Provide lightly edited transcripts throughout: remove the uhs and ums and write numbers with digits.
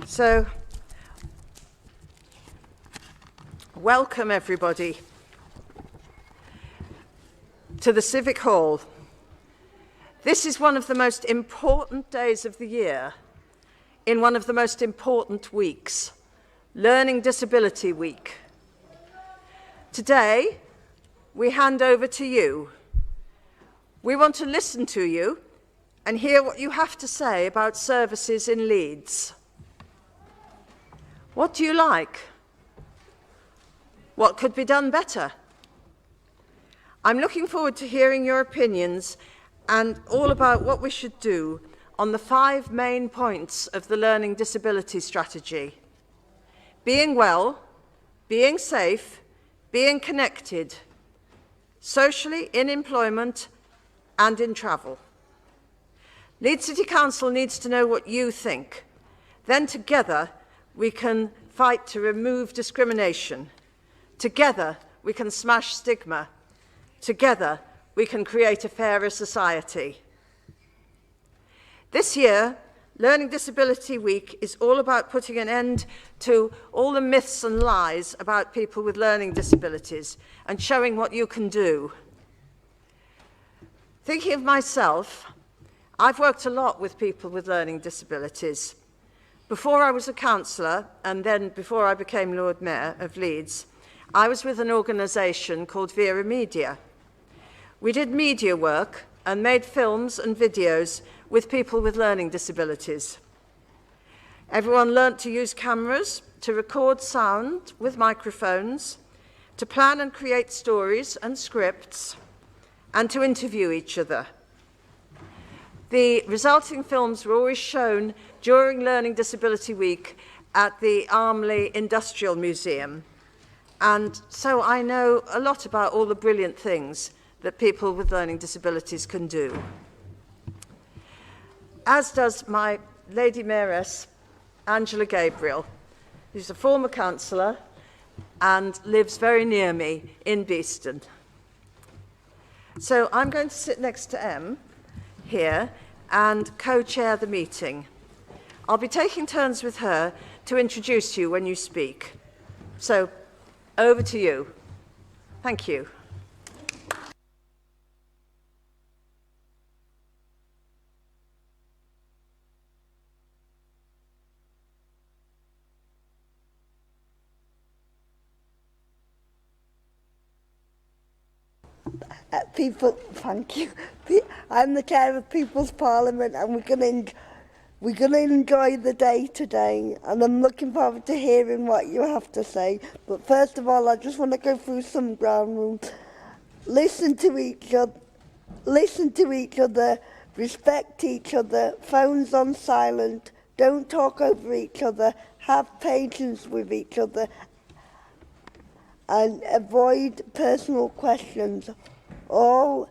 So, welcome everybody to the Civic Hall. This is one of the most important days of the year in one of the most important weeks, Learning Disability Week. Today, we hand over to you. We want to listen to you and hear what you have to say about services in Leeds. What do you like? What could be done better? I'm looking forward to hearing your opinions and all about what we should do on the 5 main points of the Learning Disability Strategy: being well, being safe, being connected, socially, in employment, and in travel. Leeds City Council needs to know what you think. Then together we can fight to remove discrimination. Together we can smash stigma. Together we can create a fairer society. This year, Learning Disability Week is all about putting an end to all the myths and lies about people with learning disabilities and showing what you can do. Thinking of myself, I've worked a lot with people with learning disabilities. Before I was a councillor, and then before I became Lord Mayor of Leeds, I was with an organisation called Vera Media. We did media work and made films and videos with people with learning disabilities. Everyone learnt to use cameras, to record sound with microphones, to plan and create stories and scripts, and to interview each other. The resulting films were always shown during Learning Disability Week at the Armley Industrial Museum. And so I know a lot about all the brilliant things that people with learning disabilities can do. As does my Lady Mayoress, Angela Gabriel, who's a former councillor and lives very near me in Beeston. So I'm going to sit next to Em here and co-chair the meeting. I'll be taking turns with her to introduce you when you speak. So, over to you. Thank you. Thank you. I'm the chair of People's Parliament, and we're gonna enjoy the day today, and I'm looking forward to hearing what you have to say. But first of all, I just want to go through some ground rules. Listen to each other, respect each other, phones on silent, don't talk over each other, have patience with each other, and avoid personal questions. All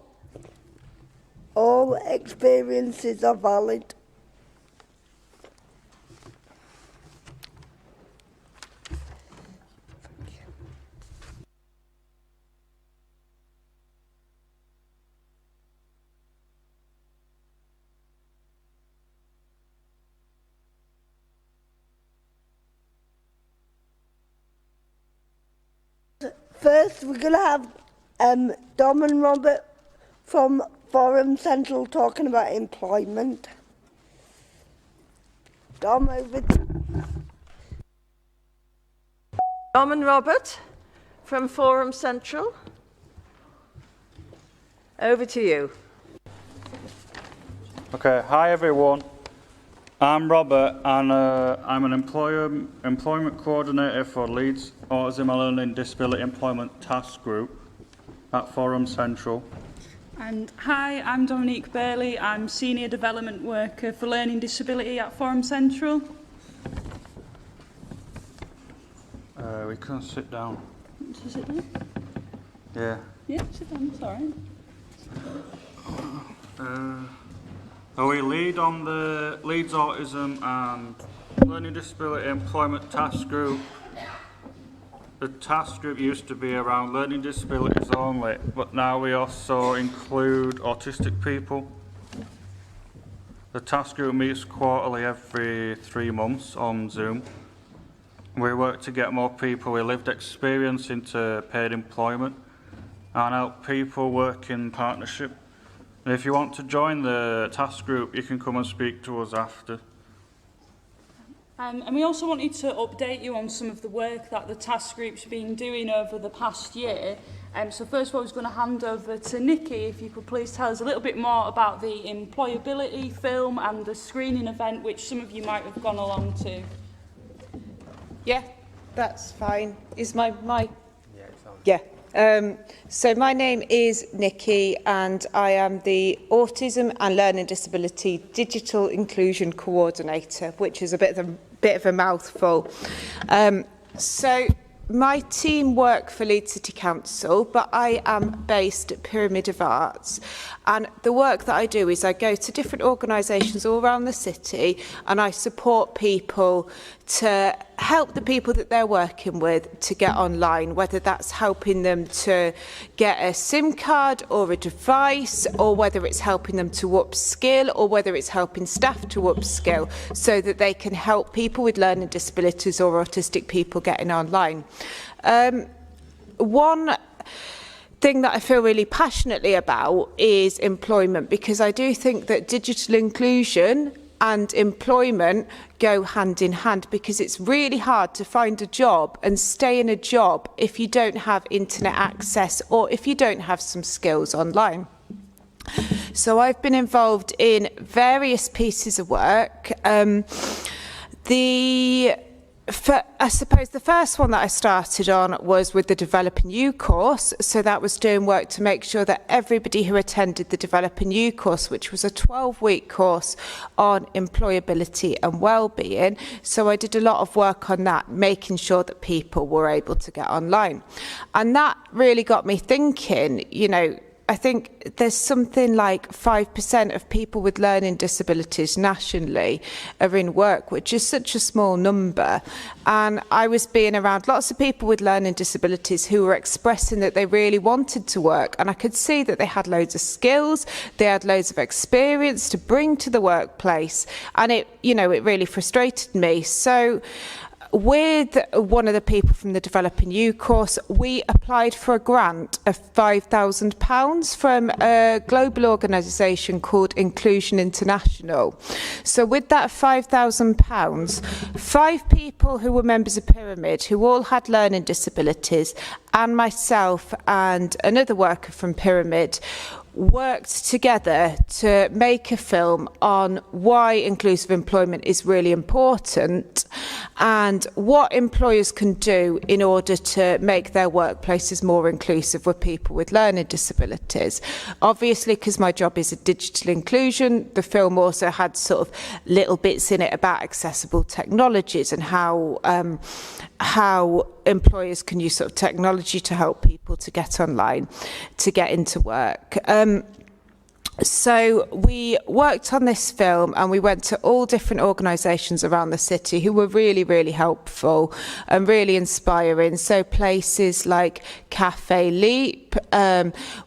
experiences are valid. First, we're going to have Dom and Robert from Forum Central talking about employment. Dom, over to you. Dom and Robert from Forum Central. Over to you. Okay, hi everyone. I'm Robert, and I'm an employment coordinator for Leeds Autism and Learning Disability Employment Task Group at Forum Central. And hi, I'm Dominique Bailey. I'm Senior Development Worker for Learning Disability at Forum Central. We can sit down. Want to sit down? Yeah. Yeah, sit down, it's all right. We lead on the Leeds Autism and Learning Disability Employment Task Group. The task group used to be around learning disabilities only, but now we also include autistic people. The task group meets quarterly every 3 months on Zoom. We work to get more people with lived experience into paid employment and help people work in partnership. And if you want to join the task group, you can come and speak to us after. And we also wanted to update you on some of the work that the task group's been doing over the past year. So first of all, I was going to hand over to Nikki, if you could please tell us a little bit more about the employability film and the screening event, which some of you might have gone along to. Yeah, that's fine. Is my mic? Yeah. So my name is Nikki and I am the Autism and Learning Disability Digital Inclusion Coordinator, which is a bit of a mouthful. So my team work for Leeds City Council, but I am based at Pyramid of Arts. And the work that I do is I go to different organisations all around the city and I support people to help the people that they're working with to get online, whether that's helping them to get a SIM card or a device, or whether it's helping them to upskill, or whether it's helping staff to upskill so that they can help people with learning disabilities or autistic people getting online. One thing that I feel really passionately about is employment, because I do think that digital inclusion and employment go hand in hand, because it's really hard to find a job and stay in a job if you don't have internet access or if you don't have some skills online. So I've been involved in various pieces of work. I suppose the first one that I started on was with the Developing You course. So that was doing work to make sure that everybody who attended the Developing You course, which was a 12-week course on employability and well-being. So I did a lot of work on that, making sure that people were able to get online. And that really got me thinking, you know, I think there's something like 5% of people with learning disabilities nationally are in work, which is such a small number. And I was being around lots of people with learning disabilities who were expressing that they really wanted to work. And I could see that they had loads of skills, they had loads of experience to bring to the workplace. And it really frustrated me. So with one of the people from the Developing You course, we applied for a grant of £5,000 from a global organisation called Inclusion International. So with that £5,000, 5 people who were members of Pyramid, who all had learning disabilities, and myself and another worker from Pyramid, worked together to make a film on why inclusive employment is really important and what employers can do in order to make their workplaces more inclusive with people with learning disabilities. Obviously, because my job is a digital inclusion, the film also had sort of little bits in it about accessible technologies and how employers can use sort of technology to help people to get online, to get into work. So we worked on this film and we went to all different organisations around the city who were really, really helpful and really inspiring. So places like Cafe Leap,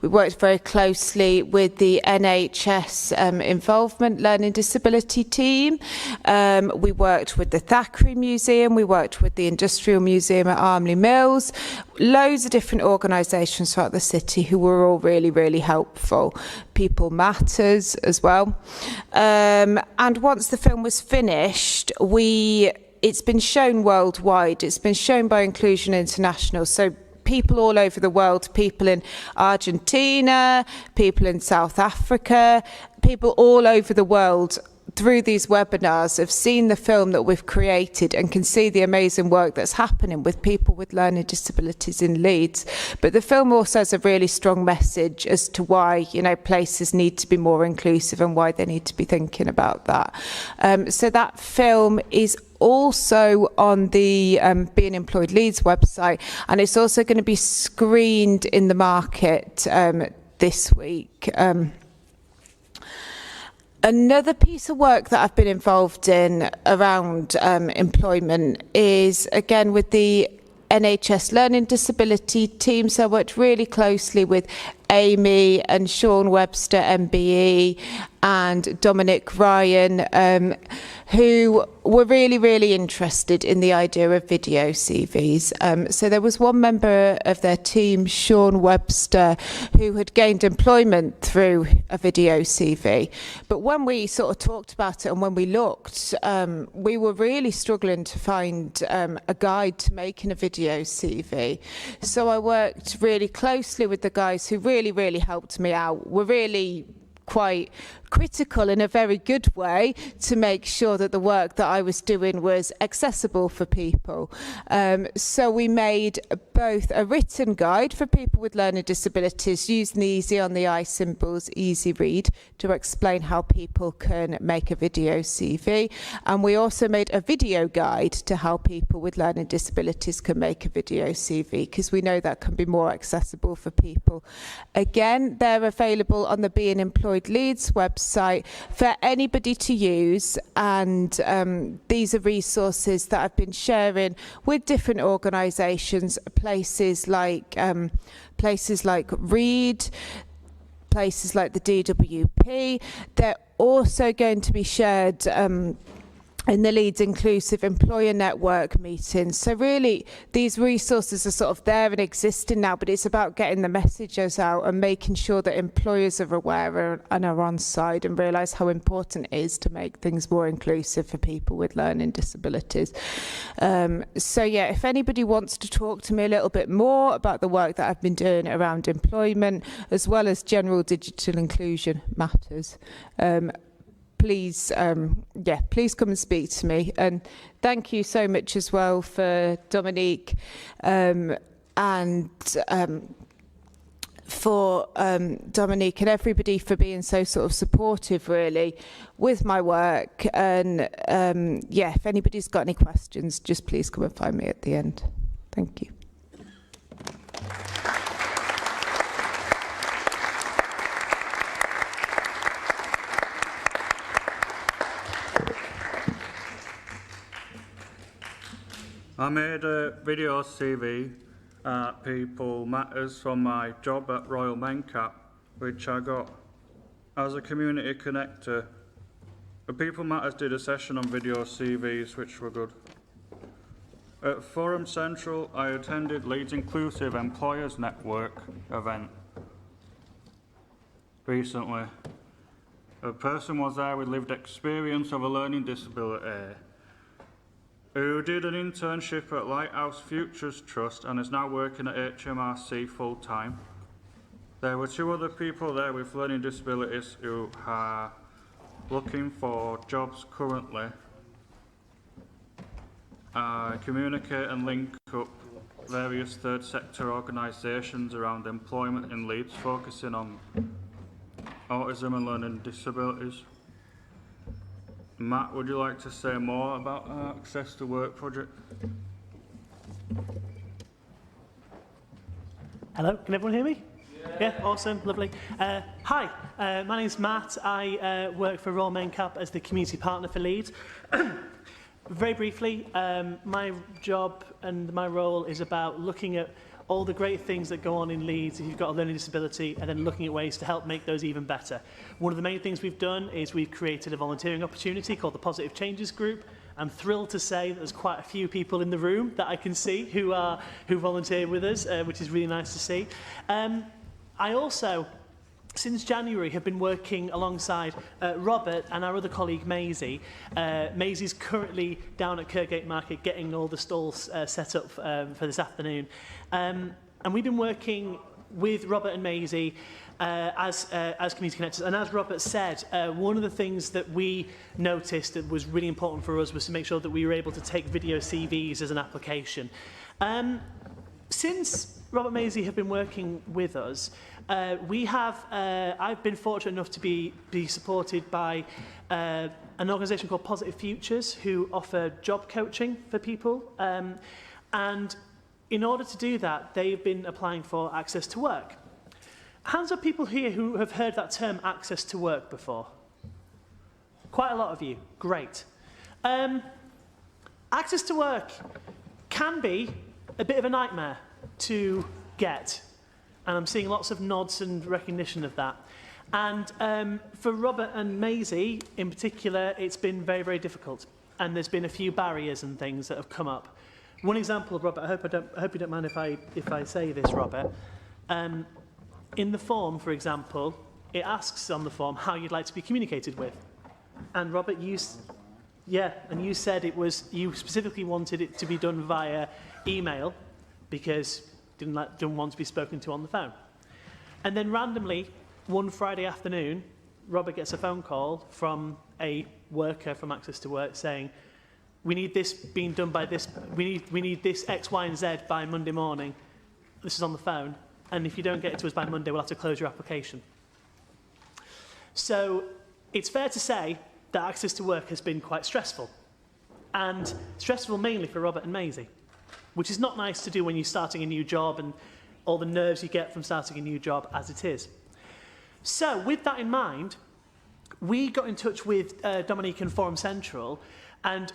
we worked very closely with the NHS Involvement Learning Disability team. We worked with the Thackeray Museum, we worked with the Industrial Museum at Armley Mills, loads of different organisations throughout the city who were all really, really helpful. People Matters as well. And once the film was finished, it's been shown worldwide. It's been shown by Inclusion International. So people all over the world, people in Argentina, people in South Africa, people all over the world through these webinars have seen the film that we've created and can see the amazing work that's happening with people with learning disabilities in Leeds. But the film also has a really strong message as to why, places need to be more inclusive and why they need to be thinking about that. So that film is also on the Being Employed Leeds website, and it's also going to be screened in the market this week. Another piece of work that I've been involved in around employment is, again, with the NHS learning disability team. So I worked really closely with Amy and Sean Webster, MBE, and Dominic Ryan, who were really interested in the idea of video CVs. So there was one member of their team, Sean Webster, who had gained employment through a video CV. But when we sort of talked about it and when we looked, we were really struggling to find a guide to making a video CV. So I worked really closely with the guys who really helped me out. Were really quite critical in a very good way to make sure that the work that I was doing was accessible for people. So we made both a written guide for people with learning disabilities using the easy on the eye symbols, easy read, to explain how people can make a video CV. And we also made a video guide to how people with learning disabilities can make a video CV, because we know that can be more accessible for people. Again, they're available on the Being Employed Leeds website for anybody to use, and these are resources that I've been sharing with different organisations, places like Reed, places like the DWP. They're also going to be shared in the Leeds Inclusive Employer Network meetings. So really, these resources are sort of there and existing now, but it's about getting the messages out and making sure that employers are aware and are on side and realise how important it is to make things more inclusive for people with learning disabilities. So yeah, if anybody wants to talk to me a little bit more about the work that I've been doing around employment, as well as general digital inclusion matters, please come and speak to me. And thank you so much as well for Dominique and everybody for being so sort of supportive really with my work. And if anybody's got any questions, just please come and find me at the end. Thank you. I made a video CV at People Matters from my job at Royal Mencap, which I got as a community connector. The People Matters did a session on video CVs, which were good. At Forum Central, I attended Leeds Inclusive Employers Network event recently. A person was there with lived experience of a learning disability, who did an internship at Lighthouse Futures Trust and is now working at HMRC full-time. There were 2 other people there with learning disabilities who are looking for jobs currently. Communicate and link up various third sector organisations around employment in Leeds, focusing on autism and learning disabilities. Matt, would you like to say more about our Access to Work project? Hello, can everyone hear me? Yeah, awesome, lovely. Hi, my name's Matt. I work for Royal Mencap as the community partner for Leeds. Very briefly, my job and my role is about looking at all the great things that go on in Leeds if you've got a learning disability, and then looking at ways to help make those even better. One of the main things we've done is we've created a volunteering opportunity called the Positive Changes Group. I'm thrilled to say that there's quite a few people in the room that I can see who volunteer with us, which is really nice to see. I also, since January, have been working alongside Robert and our other colleague Maisie. Maisie's currently down at Leeds Market getting all the stalls set up for this afternoon. And we've been working with Robert and Maisie as community connectors. And as Robert said, one of the things that we noticed that was really important for us was to make sure that we were able to take video CVs as an application. Since Robert and Maisie have been working with us, I've been fortunate enough to be supported by an organisation called Positive Futures, who offer job coaching for people. And in order to do that, they've been applying for access to work. Hands up people here who have heard that term access to work before. Quite a lot of you. Great. Access to work can be a bit of a nightmare to get. And I'm seeing lots of nods and recognition of that. And for Robert and Maisie in particular, it's been very, very difficult. And there's been a few barriers and things that have come up. One example, Robert, I hope you don't mind if I say this, Robert. In the form, for example, it asks on the form how you'd like to be communicated with. And Robert, you said you specifically wanted it to be done via email because you didn't want to be spoken to on the phone. And then randomly, one Friday afternoon, Robert gets a phone call from a worker from Access to Work saying, we need this being done by this, we need this X, Y, and Z by Monday morning. This is on the phone. And if you don't get it to us by Monday, we'll have to close your application. So it's fair to say that Access to Work has been quite stressful. And stressful mainly for Robert and Maisie, which is not nice to do when you're starting a new job and all the nerves you get from starting a new job as it is. So with that in mind, we got in touch with Dominique and Forum Central, and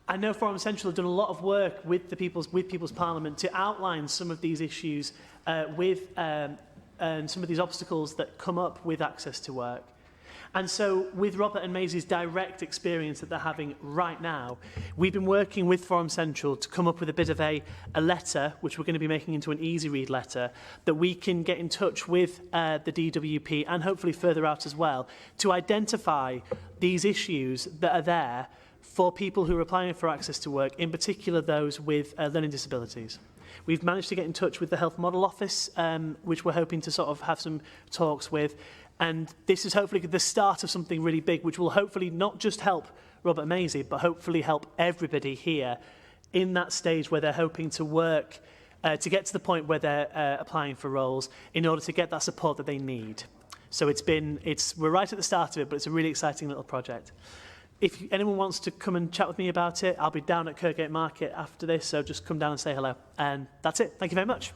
I know Forum Central have done a lot of work with People's Parliament to outline some of these issues and some of these obstacles that come up with Access to Work. And so with Robert and Maisie's direct experience that they're having right now, we've been working with Forum Central to come up with a bit of a letter, which we're going to be making into an easy read letter, that we can get in touch with the DWP and hopefully further out as well to identify these issues that are there for people who are applying for Access to Work, in particular those with learning disabilities. We've managed to get in touch with the Health Model Office, which we're hoping to sort of have some talks with. And this is hopefully the start of something really big, which will hopefully not just help Robert and Maisie, but hopefully help everybody here in that stage where they're hoping to work, to get to the point where they're applying for roles in order to get that support that they need. So we're right at the start of it, but it's a really exciting little project. If anyone wants to come and chat with me about it, I'll be down at Leeds Market after this, so just come down and say hello. And that's it. Thank you very much.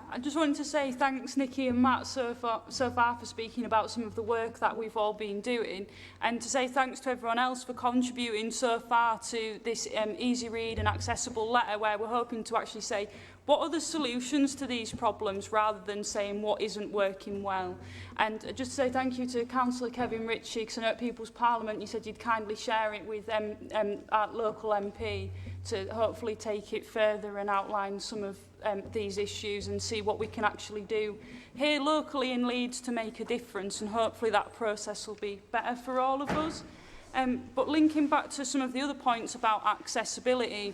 I just wanted to say thanks, Nikki and Matt, so far for speaking about some of the work that we've all been doing, and to say thanks to everyone else for contributing so far to this easy read and accessible letter, where we're hoping to actually say what are the solutions to these problems rather than saying what isn't working well. And just to say thank you to Councillor Kevin Ritchie, because I know at People's Parliament you said you'd kindly share it with our local MP to hopefully take it further and outline some of these issues and see what we can actually do here locally in Leeds to make a difference, and hopefully that process will be better for all of us. But linking back to some of the other points about accessibility,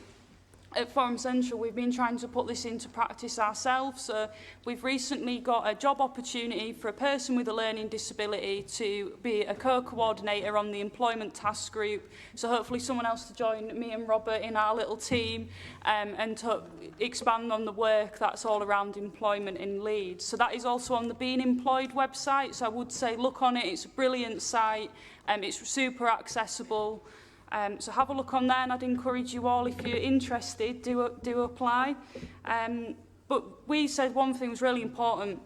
at Forum Central, we've been trying to put this into practice ourselves. So we've recently got a job opportunity for a person with a learning disability to be a co-coordinator on the employment task group. So hopefully someone else to join me and Robert in our little team and to expand on the work that's all around employment in Leeds. So that is also on the Being Employed website. So I would say look on it. It's a brilliant site. It's super accessible. So have a look on there, and I'd encourage you all, if you're interested, do apply. But we said one thing was really important.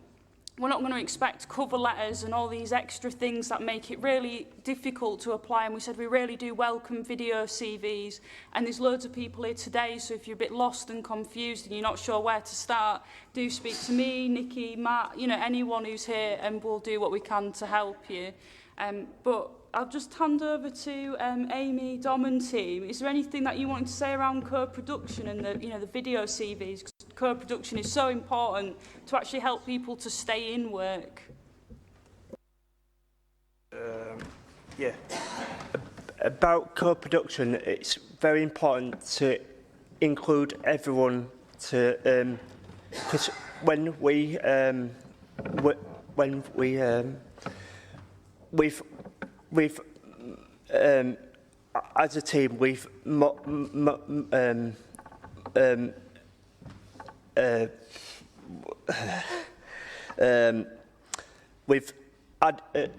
We're not going to expect cover letters and all these extra things that make it really difficult to apply. And we said we really do welcome video CVs. And there's loads of people here today, so if you're a bit lost and confused and you're not sure where to start, do speak to me, Nikki, Matt, anyone who's here, and we'll do what we can to help you. But I'll just hand over to Amy, Dom and team. Is there anything that you wanted to say around co-production and the video CVs? Because co-production is so important to actually help people to stay in work. Yeah. About co-production, it's very important to include everyone to because we've as a team we've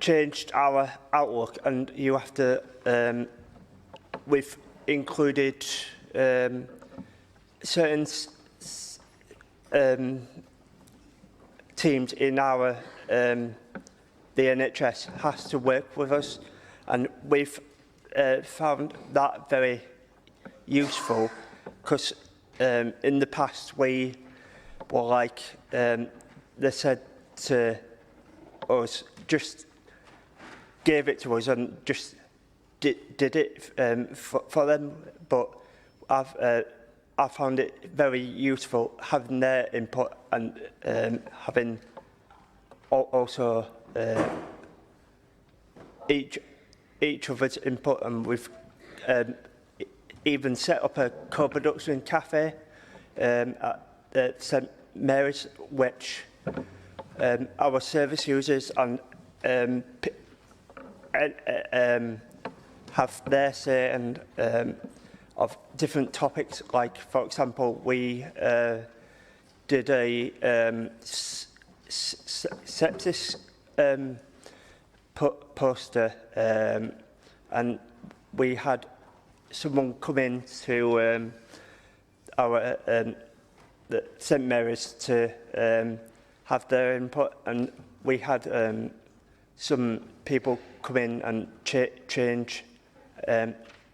changed our outlook, and you have to we've included certain teams in our the NHS has to work with us, and we've found that very useful, because in the past we were like, they said to us, just gave it to us and just did it for them, but I found it very useful having their input and having also each other's input, and we've even set up a co-production cafe at St Mary's, which our service users and have their say and of different topics. Like, for example, we did a sepsis poster, and we had someone come in to our the St Mary's to have their input, and we had some people come in and change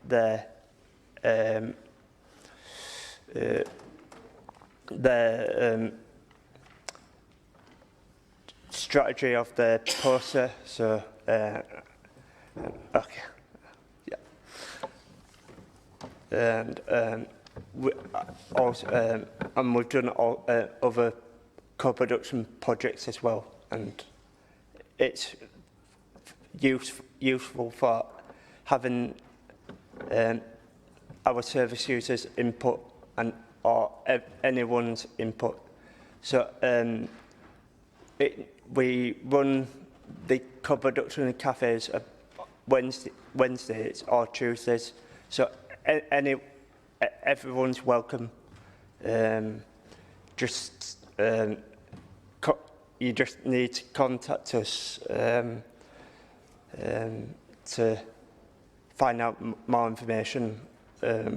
their strategy of the poster. So, okay, yeah, and we also, and we've done all, other co-production projects as well, and it's useful for having our service users' input and or anyone's input. So we run the co-production cafes Wednesdays or Tuesdays, so everyone's welcome. You just need to contact us to find out more information. Yeah.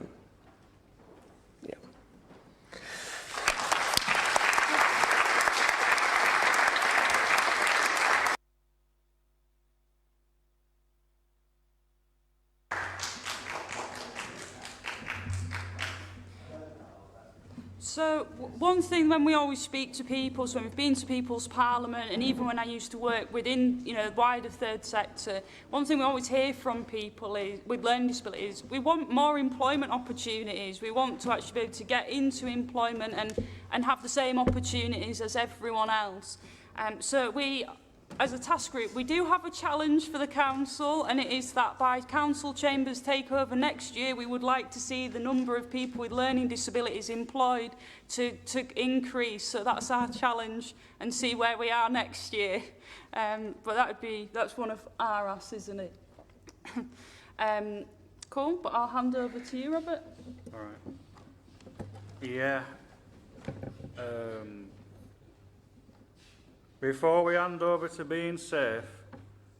So one thing when we always speak to people, so when we've been to People's Parliament, and even when I used to work within, the wider third sector, one thing we always hear from people is, with learning disabilities, we want more employment opportunities. We want to actually be able to get into employment and have the same opportunities as everyone else. So we, as a task group, we do have a challenge for the council, and it is that by council chambers takeover next year, we would like to see the number of people with learning disabilities employed to increase. So that's our challenge, and see where we are next year. But that's one of our asks, isn't it? Cool, but I'll hand over to you, Robert. All right. Yeah. Before we hand over to being safe,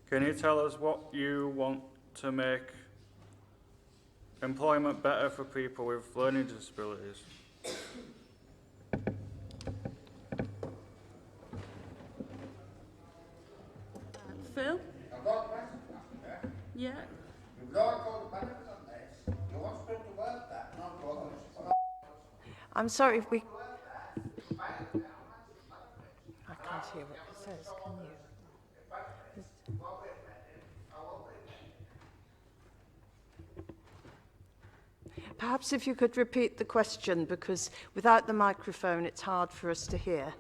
can you tell us what you want to make employment better for people with learning disabilities? Phil? Yeah. I'm sorry if we... I can't hear what it says, can you? Perhaps if you could repeat the question, because without the microphone it's hard for us to hear.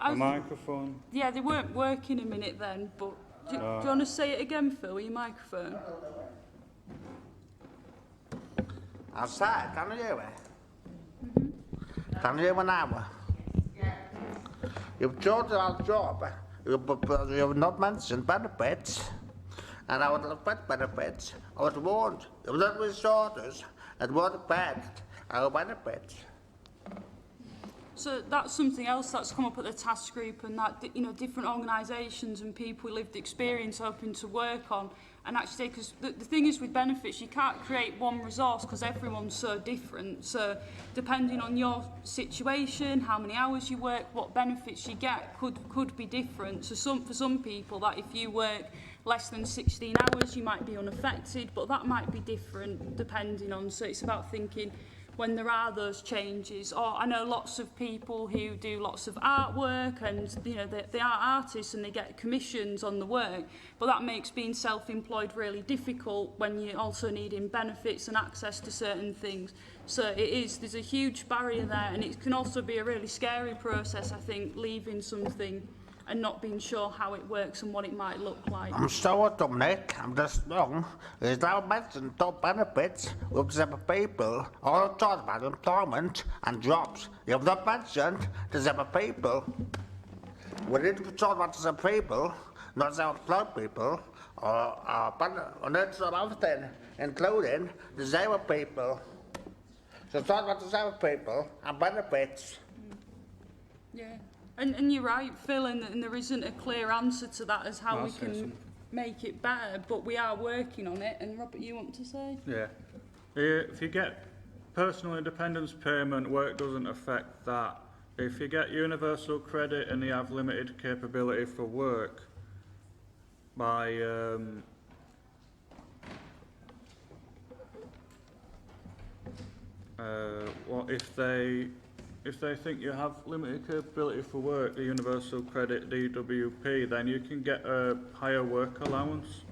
A microphone? Yeah, they weren't working a minute then, but do you want to say it again, Phil, with your microphone? Outside, can you hear me? Can you hear me now? You've told our job, you've not mentioned benefits, and I would have pet benefits. I would warned, if that was orders, and what bad, our benefits. So that's something else that's come up at the task group, and that different organisations and people with lived experience hoping to work on. and actually, because the thing is with benefits, you can't create one resource because everyone's so different. So depending on your situation, how many hours you work, what benefits you get could be different. So for some people, that if you work less than 16 hours, you might be unaffected, but that might be different depending on. So it's about thinking when there are those changes. Or I know lots of people who do lots of artwork, and you know they are artists and they get commissions on the work, but that makes being self-employed really difficult when you're also needing benefits and access to certain things. So there's a huge barrier there, and it can also be a really scary process, I think, leaving something and not being sure how it works and what it might look like. I'm sorry, Dominic, I'm just wrong. There's now mentioned top benefits with disabled people. All talk about employment and jobs. You have not mentioned disabled people. We need to talk about disabled people, not self-employed people, or that's another thing, including disabled people. So talk about disabled people and benefits. Yeah. And you're right, Phil, and there isn't a clear answer to that as how we can make it better, but we are working on it. And Robert, you want to say? Yeah. If you get personal independence payment, work doesn't affect that. If you get universal credit and you have limited capability for work, by if they think you have limited capability for work, the universal credit DWP, then you can get a higher work allowance.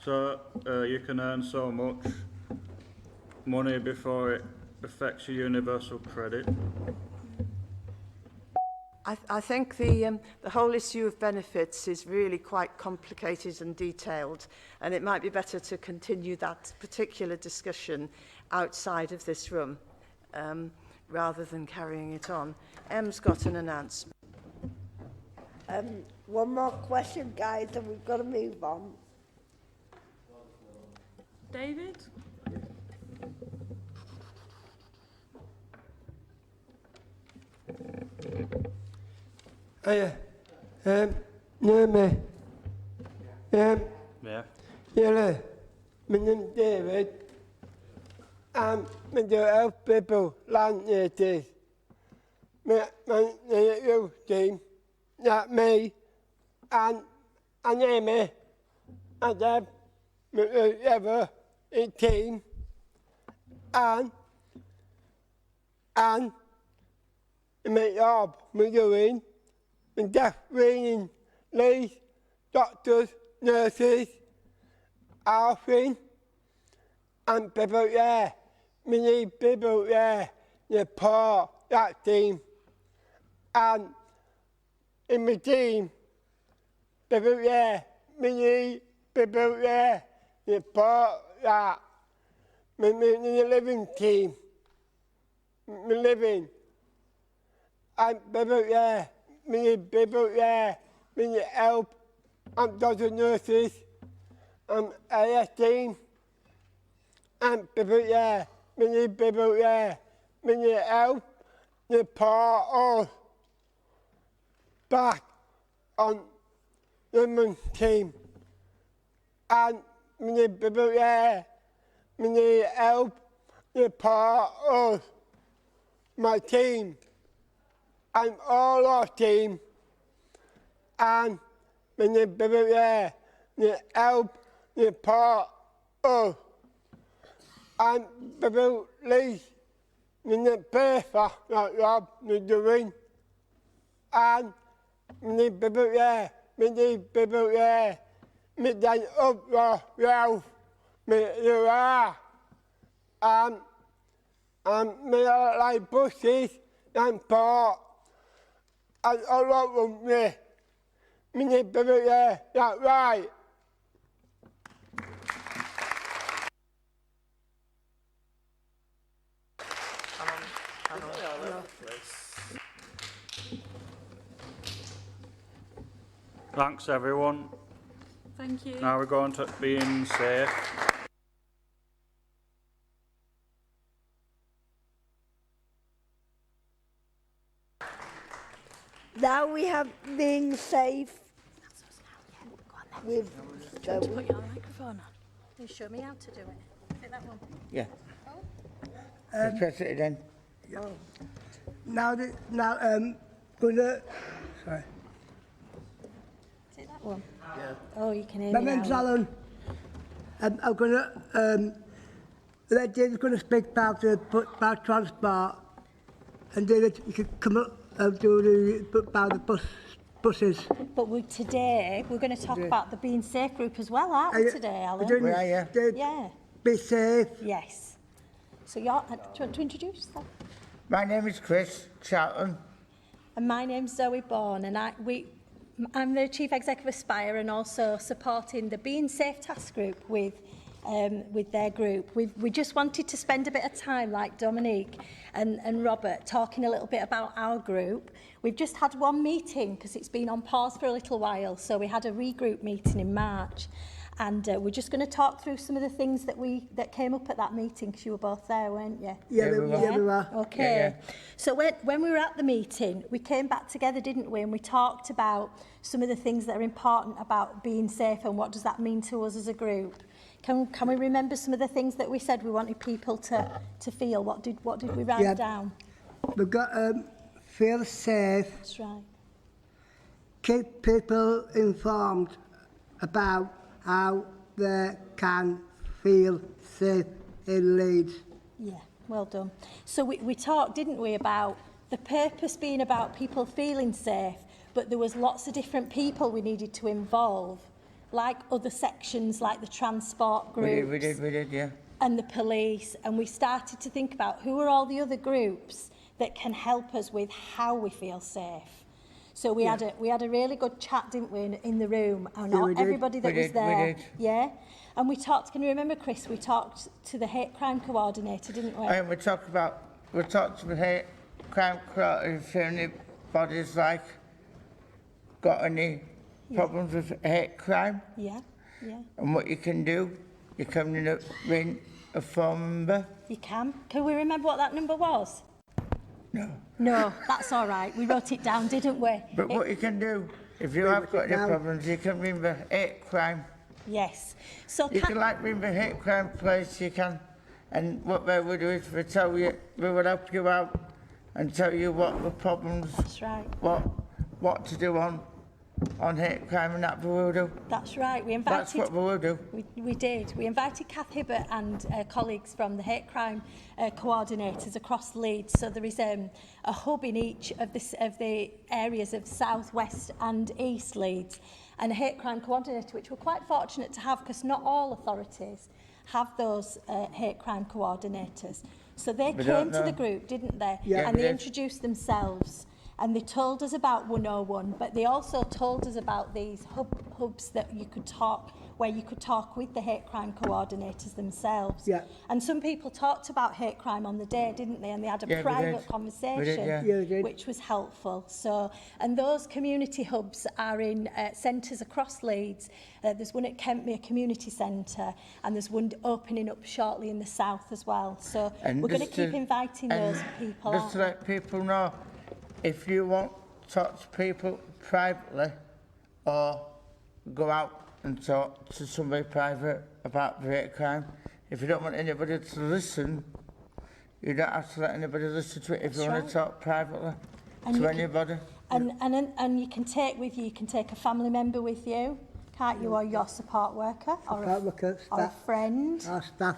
So you can earn so much money before it affects your universal credit. I think the whole issue of benefits is really quite complicated and detailed, and it might be better to continue that particular discussion outside of this room rather than carrying it on. Em's got an announcement. One more question, guys, and we've got to move on. David? Hiya. Know me? Yeah. Yeah, my name's David. I do help people, land natives. My youth team, that me, and Amy, and Deb, ever, a team, and my job, we're doing, and deaf training, Leeds, doctors, nurses, everything, and people there. We need people there, to support that team. And in my team, people there, we need people there, to support that. We need a living team, we living. And people there, we need people there, we need help. And doctors, nurses, and AS team. And people there, we need people there, we need help, to support us back on the women's team. And we need people there, we need help, to support us, my team, and all our team. And we need people there, to help, to support us. And people Leeds, we need pay for that job we're doing. And we need people there, we need people there, we then up your wealth, you are. And we are like buses and port, and all of them there. We need people there, that's right. Thanks, everyone. Thank you. Now we're going to being safe. Now we have being safe with So, Put your microphone on. You show me how to do it. Take that one. Yeah. Press it again. Now, sorry. Take that one. Yeah. Oh, you can hear My me name's now. Alan. I'm gonna, Legends gonna speak about transport, and then you could come up and do about the buses. But today, we're going to talk about the Being Safe group as well, aren't we, today, Alan? Where are you? Yeah. Be safe. Yes. So do you want to introduce yourself? My name is Chris Charlton. And my name's Zoe Bourne, and I'm the Chief Executive of Aspire and also supporting the Being Safe task group with their group. We just wanted to spend a bit of time, like Dominique and Robert, talking a little bit about our group. We've just had one meeting because it's been on pause for a little while, so we had a regroup meeting in March. And we're just going to talk through some of the things that came up at that meeting, because you were both there, weren't you? Yeah, we were. Okay. Yeah. So when we were at the meeting, we came back together, didn't we? And we talked about some of the things that are important about being safe and what does that mean to us as a group. Can we remember some of the things that we said we wanted people to feel? What did we write down? We've got feel safe. That's right. Keep people informed about how they can feel safe in Leeds. Yeah, well done. So we talked, didn't we, about the purpose being about people feeling safe, but there was lots of different people we needed to involve, like other sections, like the transport groups. We did, yeah. And the police, and we started to think about who are all the other groups that can help us with how we feel safe. So we had a really good chat, didn't we, in the room, and everybody that was there. We did. Yeah, and we talked. Can you remember, Chris? We talked to the hate crime coordinator, didn't we? And we talked to the hate crime coordinator, if anybody's like got any problems with hate crime. Yeah. And what you can do, you can ring a phone number. You can. Can we remember what that number was? No, that's all right. We wrote it down, didn't we? But what you can do, if you have got any problems, you can ring the hate crime. Yes. So you can like ring the hate crime place, you can. And what they will do is they tell you, they will help you out and tell you what the problems, that's right. What to do on hate crime, and that we will do. That's right. We invited. That's what we will do. We did. We invited Kath Hibbert and colleagues from the hate crime coordinators across Leeds. So there is a hub in each of the areas of South, West and East Leeds, and a hate crime coordinator, which we're quite fortunate to have, because not all authorities have those hate crime coordinators. So they came to the group, didn't they? Yeah. And they introduced themselves. And they told us about 101, but they also told us about these hubs that you could talk, where you could talk with the hate crime coordinators themselves. Yeah. And some people talked about hate crime on the day, didn't they? And they had a private conversation, which was helpful. So, and those community hubs are in centres across Leeds. There's one at Kentmere Community Centre, and there's one opening up shortly in the south as well. So we're going to keep inviting those people. Just to let people know, if you want to talk to people privately or go out and talk to somebody private about the hate crime, if you don't want anybody to listen, you don't have to let anybody listen to it if you want to talk privately to anybody. And you can take with you, you can take a family member with you, can't you, or your support worker, or a friend.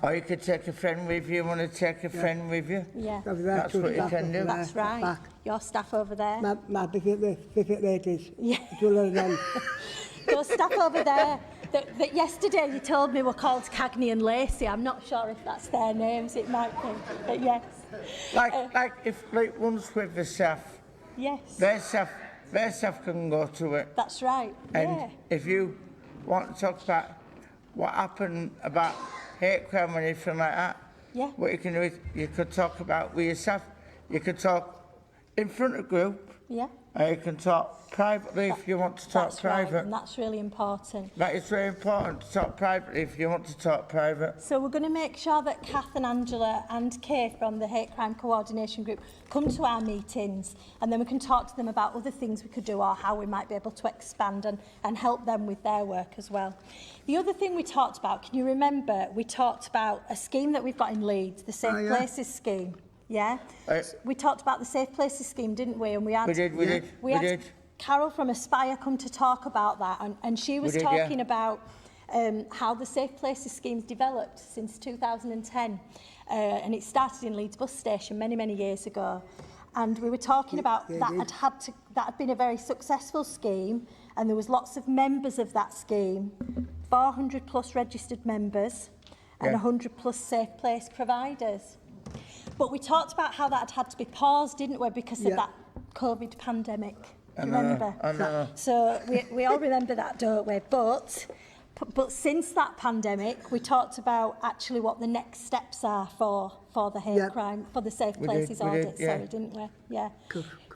Or you could take a friend with you, want to take a friend with you. Yeah. That's what you can do. That's right. Your staff over there. My visit ladies. Yeah. Those staff over there that yesterday you told me were called Cagney and Lacey. I'm not sure if that's their names. It might be, but yes. Like if one's with the staff. Yes. Their staff can go to it. That's right. And if you want to talk about what happened about hate crime or anything like that, what you can do is you could talk about with your staff. You could talk in front of group. Yeah. You can talk privately if you want to talk That's private. right, and that's really important. That is very important to talk privately if you want to talk private. So we're going to make sure that Kath and Angela and Kay from the Hate Crime Coordination Group come to our meetings, and then we can talk to them about other things we could do or how we might be able to expand and help them with their work as well. The other thing we talked about, can you remember, we talked about a scheme that we've got in Leeds, the Safe Places scheme. Yeah? We talked about the Safe Places scheme, didn't we? And we had, we had Carol from Aspire come to talk about that, and she was talking about how the Safe Places scheme's developed since 2010. And it started in Leeds bus station many years ago. And we were talking about that had been a very successful scheme, and there was lots of members of that scheme, 400 plus registered members, and 100 plus safe place providers. But we talked about how that had to be paused, didn't we, because of that COVID pandemic. Do you remember? I know. So we all remember that, don't we? But since that pandemic, we talked about actually what the next steps are for the hate crime, for the Safe Places audit, didn't we? Yeah.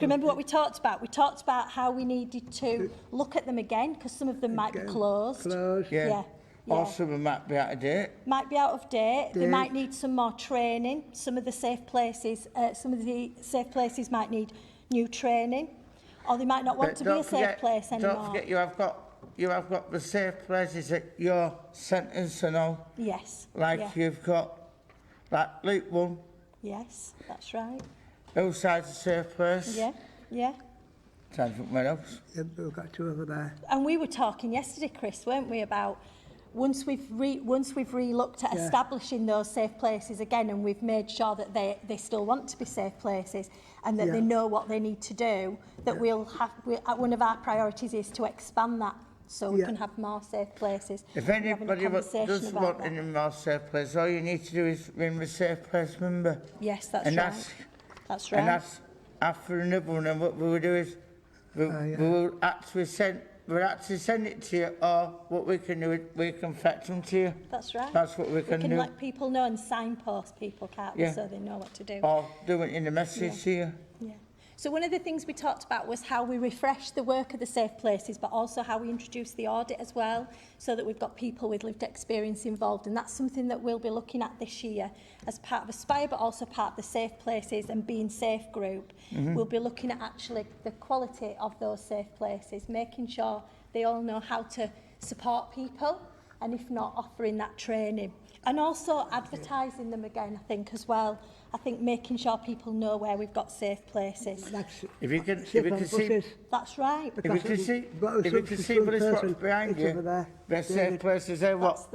Remember what we talked about? We talked about how we needed to look at them again, because some of them might be closed. Yeah. Or some of them might be out of date. Might be out of date. They might need some more training. Some of the safe places might need new training, or they might not want to be a safe place anymore. Don't forget, you have got the safe places at your centres and all. Yes. You've got Loop 1. Yes, that's right. Hillside's a safe place. Yeah. Trying to think where else. Yeah, we've got two over there. And we were talking yesterday, Chris, weren't we, about once we've re-looked at establishing those safe places again, and we've made sure that they still want to be safe places and that they know what they need to do, that one of our priorities is to expand that so we can have more safe places. If anybody does want any more safe places, all you need to do is ring the safe place member. Yes, that's right. That's right. And that's after another one, and what we will do is we'll actually send it to you, or what we can do is we can fetch them to you. That's right. That's what we can do. We can let people know and signpost people, can't we, so they know what to do. Or do it in the message to you. Yeah. So one of the things we talked about was how we refresh the work of the safe places, but also how we introduce the audit as well, so that we've got people with lived experience involved. And that's something that we'll be looking at this year as part of Aspire, but also part of the Safe Places and Being Safe group. We'll be looking at actually the quality of those safe places, making sure they all know how to support people, and if not, offering that training. And also advertising them again, I think, as well. I think making sure people know where we've got safe places. If you can see, that's right. If you can see what is behind you, the safe places there. What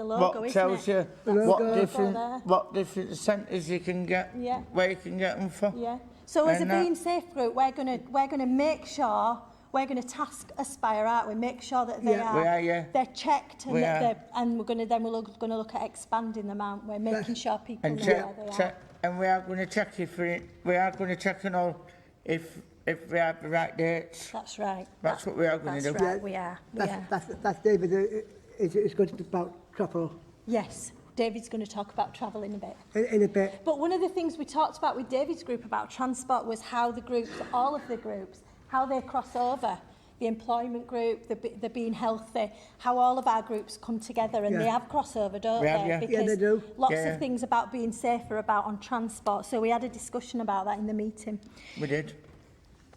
tells you what different centres you can get, where you can get them from. Yeah. So as a Being Safe group, we're gonna make sure. We're going to task Aspire, aren't we? Make sure that they're checked, and we're going to look at expanding them, aren't we? Making sure people know where they are. And we are going to check we are going to check and all if we have the right dates. That's right. That's what we are going to do. That's right. We are. That's David. It's going to be about travel. Yes. David's going to talk about travel in a bit. In a bit. But one of the things we talked about with David's group about transport was how the groups, all of the groups, how they cross over. The employment group, the being healthy, how all of our groups come together, and they have crossover, don't they? Because they do. Lots of things about being safer about on transport. So we had a discussion about that in the meeting. We did.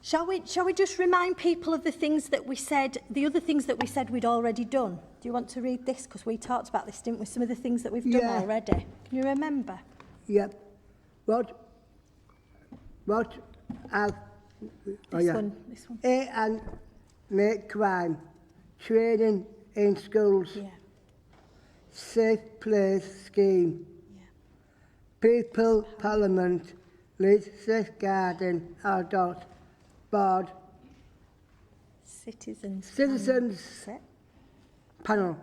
Shall we just remind people of the things that we said, the other things that we said we'd already done? Do you want to read this? Because we talked about this, didn't we? Some of the things that we've done already. Can you remember? Yep. What This one. A and make crime, training in schools, safe place scheme, people parliament, Leeds safeguarding adult board, citizens panel,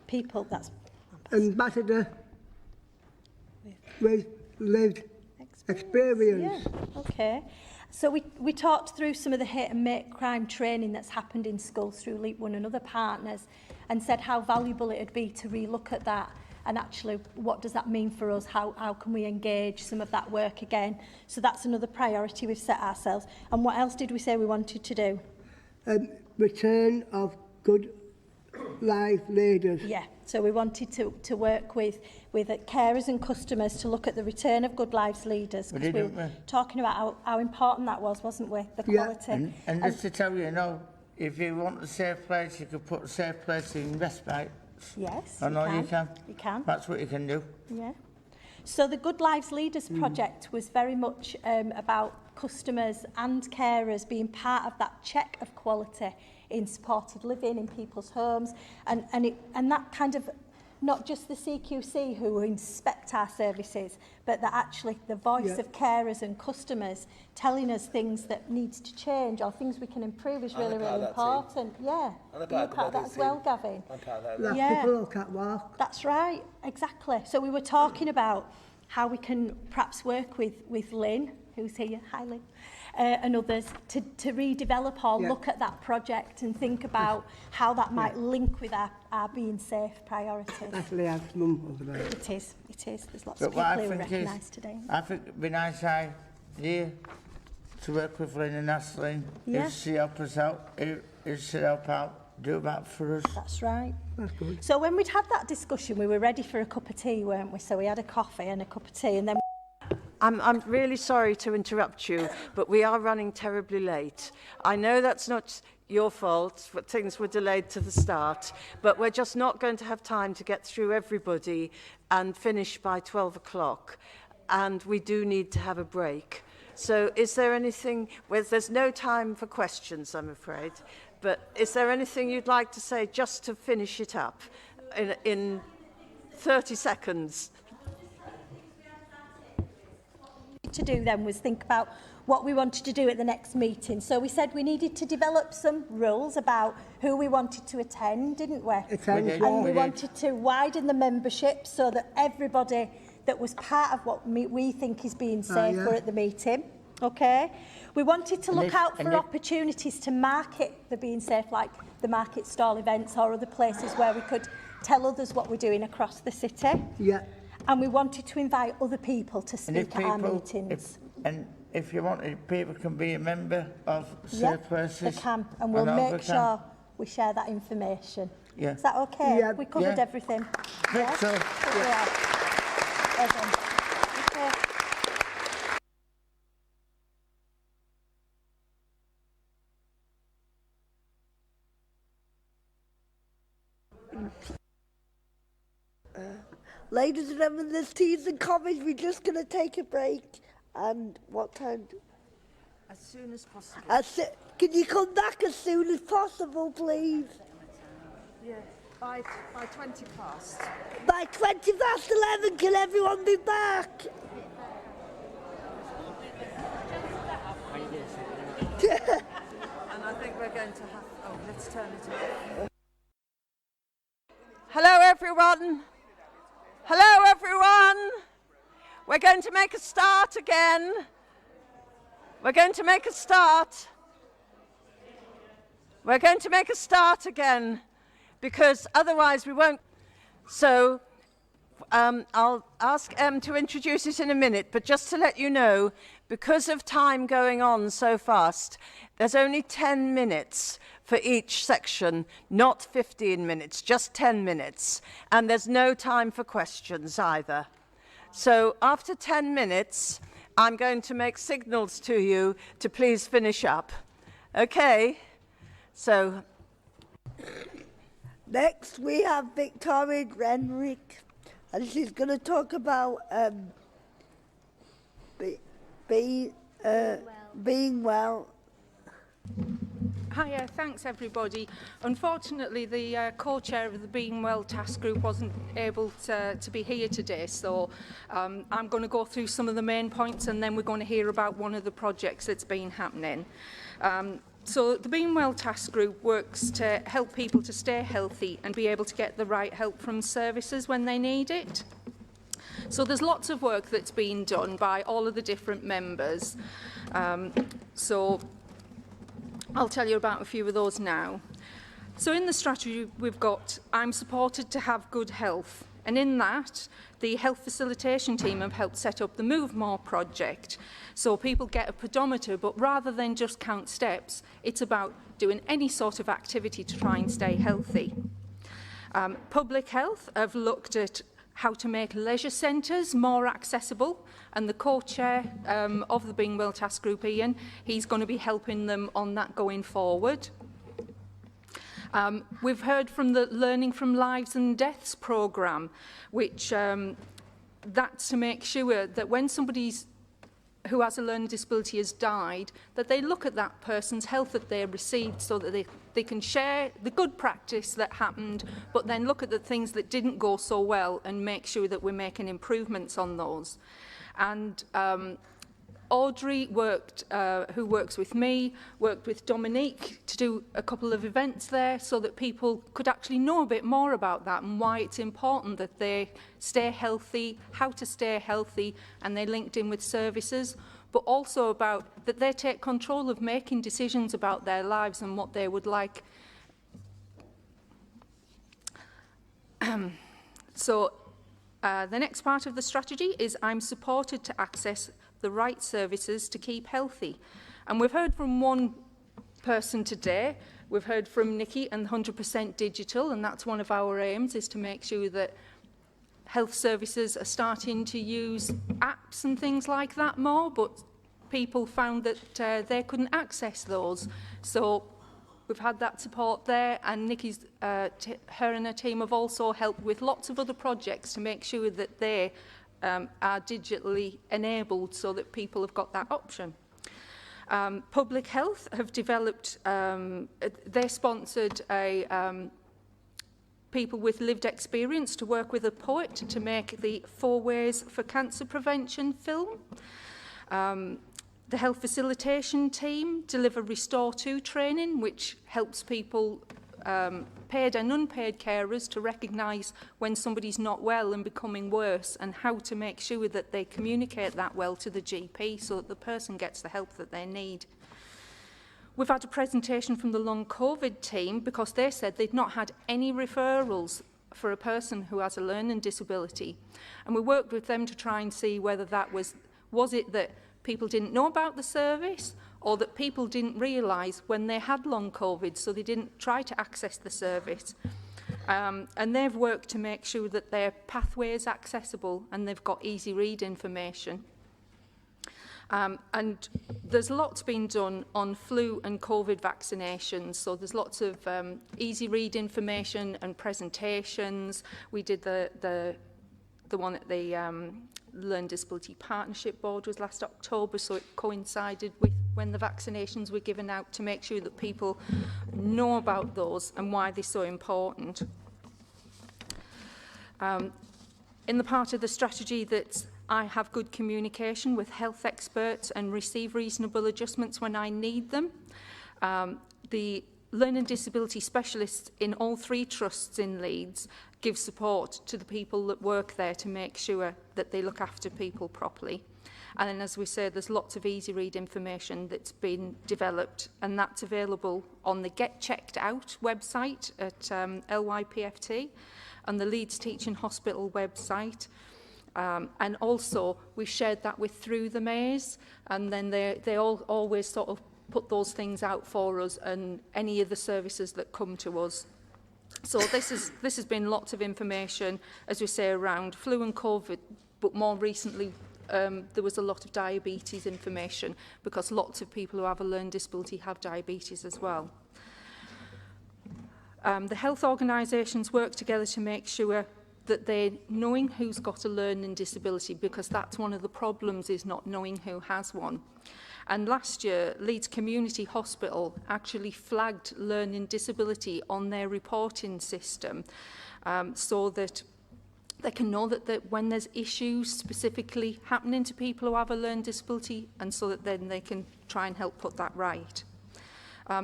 people. That's ambassador with lived experience. Yeah. Okay. So we talked through some of the hate and make crime training that's happened in schools through Leap 1 and other partners, and said how valuable it would be to relook at that and actually what does that mean for us? How can we engage some of that work again? So that's another priority we've set ourselves. And what else did we say we wanted to do? Return of good life leaders. Yeah, so we wanted to work with carers and customers to look at the return of good lives leaders, because we were talking about how important that was, wasn't we? The quality. And just to tell you, if you want a safe place, you can put a safe place in respite. Yes, I know you can. You can. That's what you can do. Yeah. So the Good Lives Leaders project was very much about customers and carers being part of that check of quality in supported living in people's homes, and that kind of, not just the CQC who inspect our services, but that actually the voice of carers and customers telling us things that needs to change or things we can improve is really, really important. Yeah, you're part of that as well, Gavin. I'm part of that. Yeah, People can't walk. that's right, exactly. So we were talking about how we can perhaps work with Lynn, who's here, hi Lynn, and others to redevelop or look at that project and think about how that might link with our being safe priorities. Actually, have mum over there. It is. There's lots But of people what who I think recognise today. I think it'd be nice idea to work with Lynn and Aisling. Yeah. If she help us out, if she help out, do that for us. That's right. That's good. So when we'd had that discussion, we were ready for a cup of tea, weren't we? So we had a coffee and a cup of tea, and then I'm really sorry to interrupt you, but we are running terribly late. I know that's not your fault, but things were delayed to the start, but we're just not going to have time to get through everybody and finish by 12 o'clock, and we do need to have a break. So is there anything, well, there's no time for questions, I'm afraid, but is there anything you'd like to say just to finish it up in 30 seconds? to do then was think about what we wanted to do at the next meeting. So we said we needed to develop some rules about who we wanted to attend, didn't we? And we wanted to widen the membership so that everybody that was part of what we think is being safe were at the meeting. Okay? We wanted to look out for opportunities to market the being safe, like the market stall events or other places where we could tell others what we're doing across the city. Yeah. And we wanted to invite other people to speak at our meetings. If you wanted, people can be a member of safe places. They can, and we'll make sure we share that information. Yeah. Is that okay? Yeah. We covered everything. Yeah? So. Yeah. Okay. Ladies and gentlemen, there's teas and coffees. We're just going to take a break. And what time? As soon as possible. Can you come back as soon as possible, please? Yeah, by 20 past. By 20 past 11, can everyone be back? And I think we're going to have... Oh, let's turn it off. Hello, everyone. Hello, everyone. We're going to make a start again. We're going to make a start. We're going to make a start again because otherwise we won't. So I'll ask Em to introduce it in a minute, but just to let you know, because of time going on so fast, there's only 10 minutes for each section, not 15 minutes, just 10 minutes. And there's no time for questions either. So after 10 minutes, I'm going to make signals to you to please finish up. Okay? So. Next, we have Victoria Renrick, and she's going to talk about being well. Hiya, thanks everybody. Unfortunately, the co-chair of the Being Well task group wasn't able to be here today, so I'm going to go through some of the main points and then we're going to hear about one of the projects that's been happening. So the Being Well task group works to help people to stay healthy and be able to get the right help from services when they need it. So there's lots of work that's been done by all of the different members. So I'll tell you about a few of those now. So in the strategy we've got, I'm supported to have good health. And in that, the health facilitation team have helped set up the Move More project. So people get a pedometer, but rather than just count steps, it's about doing any sort of activity to try and stay healthy. Public Health have looked at how to make leisure centres more accessible, and the co-chair of the Being Well Task Group, Ian, he's going to be helping them on that going forward. We've heard from the Learning from Lives and Deaths programme, which that's to make sure that when somebody's who has a learning disability has died, that they look at that person's health that they received so that they can share the good practice that happened, but then look at the things that didn't go so well and make sure that we're making improvements on those. And Audrey who works with me, worked with Dominique to do a couple of events there so that people could actually know a bit more about that and why it's important that they stay healthy, how to stay healthy, and they linked in with services, but also about that they take control of making decisions about their lives and what they would like. So the next part of the strategy is I'm supported to access the right services to keep healthy. And we've heard from one person today, we've heard from Nikki and 100% digital, and that's one of our aims, is to make sure that health services are starting to use apps and things like that more, but people found that they couldn't access those. So we've had that support there, and Nikki's, her and her team have also helped with lots of other projects to make sure that they are digitally enabled so that people have got that option. Public Health have developed, they sponsored a people with lived experience to work with a poet to make the 4 Ways for Cancer Prevention film. The health facilitation team deliver Restore 2 training, which helps people, paid and unpaid carers, to recognise when somebody's not well and becoming worse, and how to make sure that they communicate that well to the GP so that the person gets the help that they need. We've had a presentation from the long COVID team because they said they'd not had any referrals for a person who has a learning disability. And we worked with them to try and see whether that was it that people didn't know about the service, or that people didn't realise when they had long COVID, so they didn't try to access the service. And they've worked to make sure that their pathway is accessible and they've got easy read information. And there's lots been done on flu and COVID vaccinations, so there's lots of easy read information and presentations. We did the one at the Learning Disability Partnership Board was last October, so it coincided with when the vaccinations were given out to make sure that people know about those and why they're so important. In the part of the strategy that I have good communication with health experts and receive reasonable adjustments when I need them. The learning disability specialists in all 3 trusts in Leeds give support to the people that work there to make sure that they look after people properly. And then, as we say, there's lots of easy read information that's been developed, and that's available on the Get Checked Out website at LYPFT and the Leeds Teaching Hospital website. And also, we shared that with Through the Maze, and then they all always sort of put those things out for us and any of the services that come to us. So this has been lots of information, as we say, around flu and COVID, but more recently there was a lot of diabetes information, because lots of people who have a learning disability have diabetes as well. The health organisations work together to make sure that they're knowing who's got a learning disability, because that's one of the problems, is not knowing who has one. And last year, Leeds Community Hospital actually flagged learning disability on their reporting system, so that they can know that when there's issues specifically happening to people who have a learning disability, and so that then they can try and help put that right.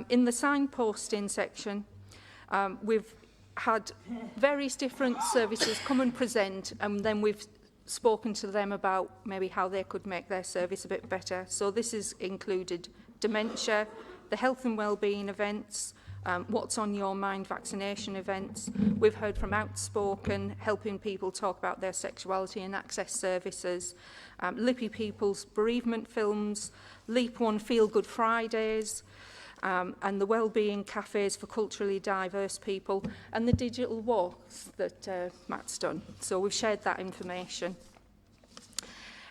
In the signposting section, we've had various different services come and present, and then we've spoken to them about maybe how they could make their service a bit better. So this has included dementia, the health and wellbeing events, What's on Your Mind vaccination events. We've heard from Outspoken, helping people talk about their sexuality and access services. Lippy People's bereavement films, Leap One Feel Good Fridays, and the Wellbeing Cafes for culturally diverse people, and the digital walks that Matt's done. So we've shared that information.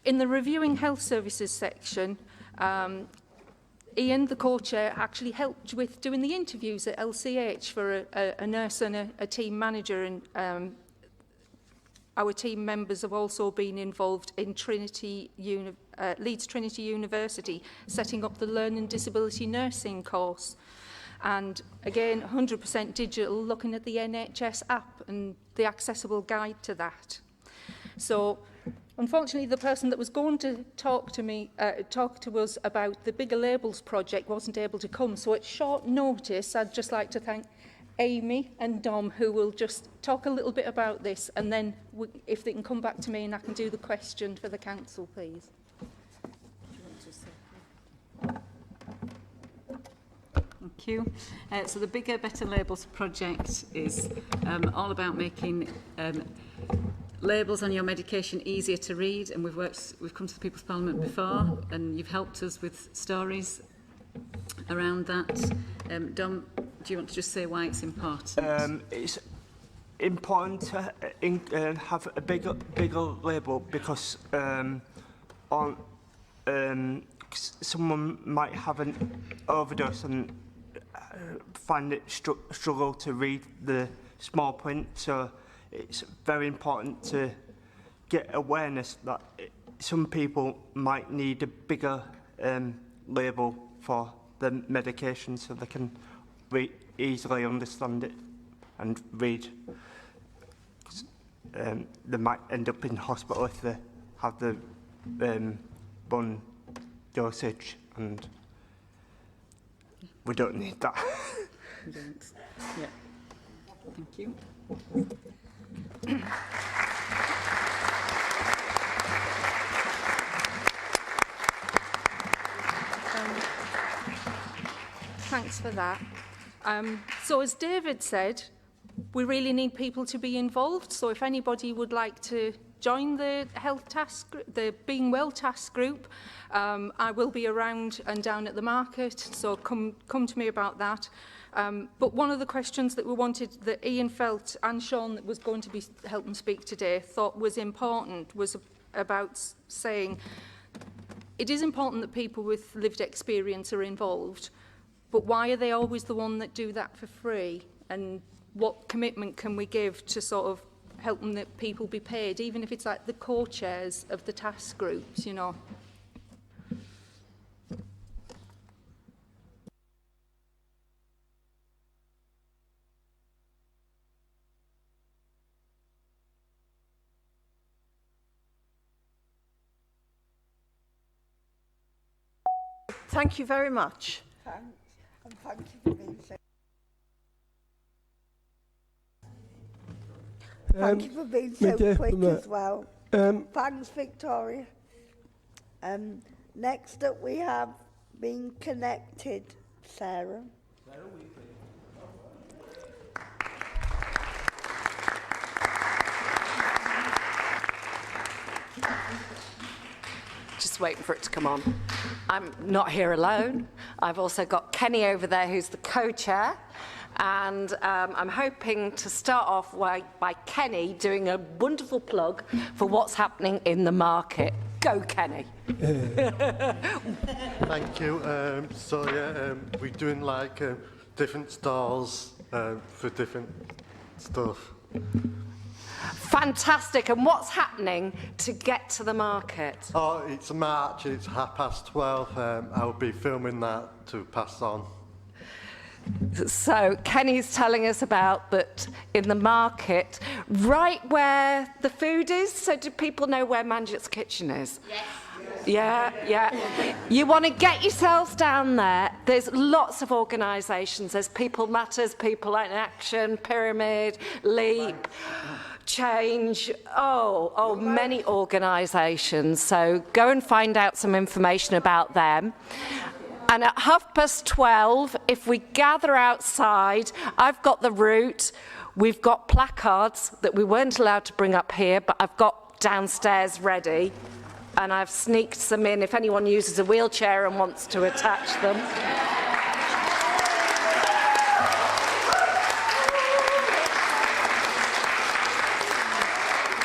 In the Reviewing Health Services section, Ian, the co-chair, actually helped with doing the interviews at LCH for a nurse and a team manager, and our team members have also been involved in Leeds Trinity University, setting up the Learning Disability Nursing course. And again, 100% digital, looking at the NHS app and the accessible guide to that. So, unfortunately, the person that was going to talk to us about the Bigger Labels project wasn't able to come. So at short notice, I'd just like to thank Amy and Dom, who will just talk a little bit about this, and then if they can come back to me and I can do the question for the council, please. Thank you. So the Bigger, Better Labels project is all about making labels on your medication easier to read, and we've come to the People's Parliament before, and you've helped us with stories around that. Dom, do you want to just say why it's important? It's important to have a bigger label because someone might have an overdose and find it struggle to read the small print, so it's very important to get awareness that some people might need a bigger label for the medication so they can easily understand it and read. They might end up in hospital if they have the bun dosage, and we don't need that. We don't. Yeah. Thank you. Thanks for that. So as David said, we really need people to be involved. So if anybody would like to join the the Being Well task group, I will be around and down at the market. So come to me about that. But one of the questions that we wanted, that Ian felt and Sean that was going to be helping speak today, thought was important, was about saying it is important that people with lived experience are involved, but why are they always the one that do that for free? And what commitment can we give to sort of helping that people be paid, even if it's like the co-chairs of the task groups, you know? Thank you very much. Thanks, and thank you for being so. Thank you for being so quick as well. Thanks, Victoria. Next up, we have Being Connected, Sarah. Just waiting for it to come on. I'm not here alone. I've also got Kenny over there, who's the co-chair. And I'm hoping to start off by Kenny doing a wonderful plug for what's happening in the market. Go, Kenny. Thank you. We're doing like different stalls for different stuff. Fantastic. And what's happening to get to the market? Oh, it's a march. It's 12:30. I'll be filming that to pass on. So Kenny's telling us about that in the market, right where the food is. So do people know where Manjit's Kitchen is? Yes. Yeah. You want to get yourselves down there. There's lots of organisations. There's People Matters, People in Action, Pyramid, Leap, Change. Many organisations. So go and find out some information about them. And at 12:30, if we gather outside, I've got the route. We've got placards that we weren't allowed to bring up here, but I've got downstairs ready. And I've sneaked some in if anyone uses a wheelchair and wants to attach them.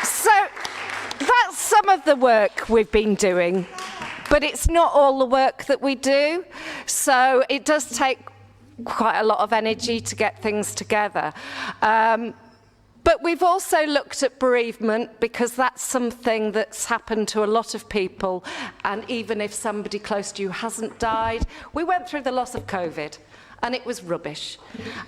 So that's some of the work we've been doing, but it's not all the work that we do. So it does take quite a lot of energy to get things together. But we've also looked at bereavement because that's something that's happened to a lot of people, and even if somebody close to you hasn't died. We went through the loss of COVID and it was rubbish.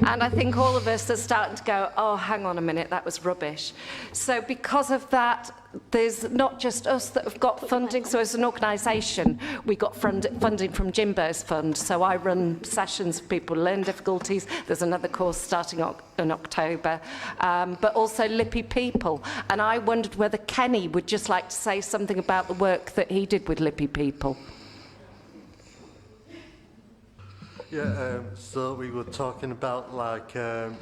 And I think all of us are starting to go, oh, hang on a minute, that was rubbish. So because of that, there's not just us that have got funding. So as an organisation, we got funding from Jimbo's fund. So I run sessions for people with learning difficulties. There's another course starting in October, but also Lippy People. And I wondered whether Kenny would just like to say something about the work that he did with Lippy People. Yeah, so we were talking about like, what's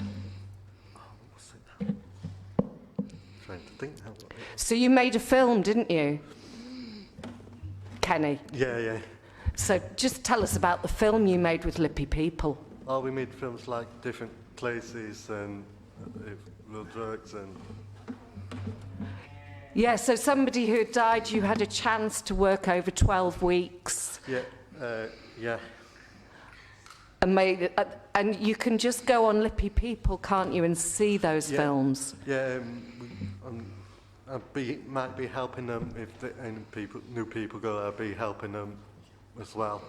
it now? Trying to think now. So you made a film, didn't you, Kenny? Yeah. So just tell us about the film you made with Lippy People. Oh, we made films like different places and road works and... Yeah, so somebody who died, you had a chance to work over 12 weeks. Yeah. And you can just go on Lippy People, can't you, and see those films? Yeah, might be helping them if new people go there, I'll be helping them as well.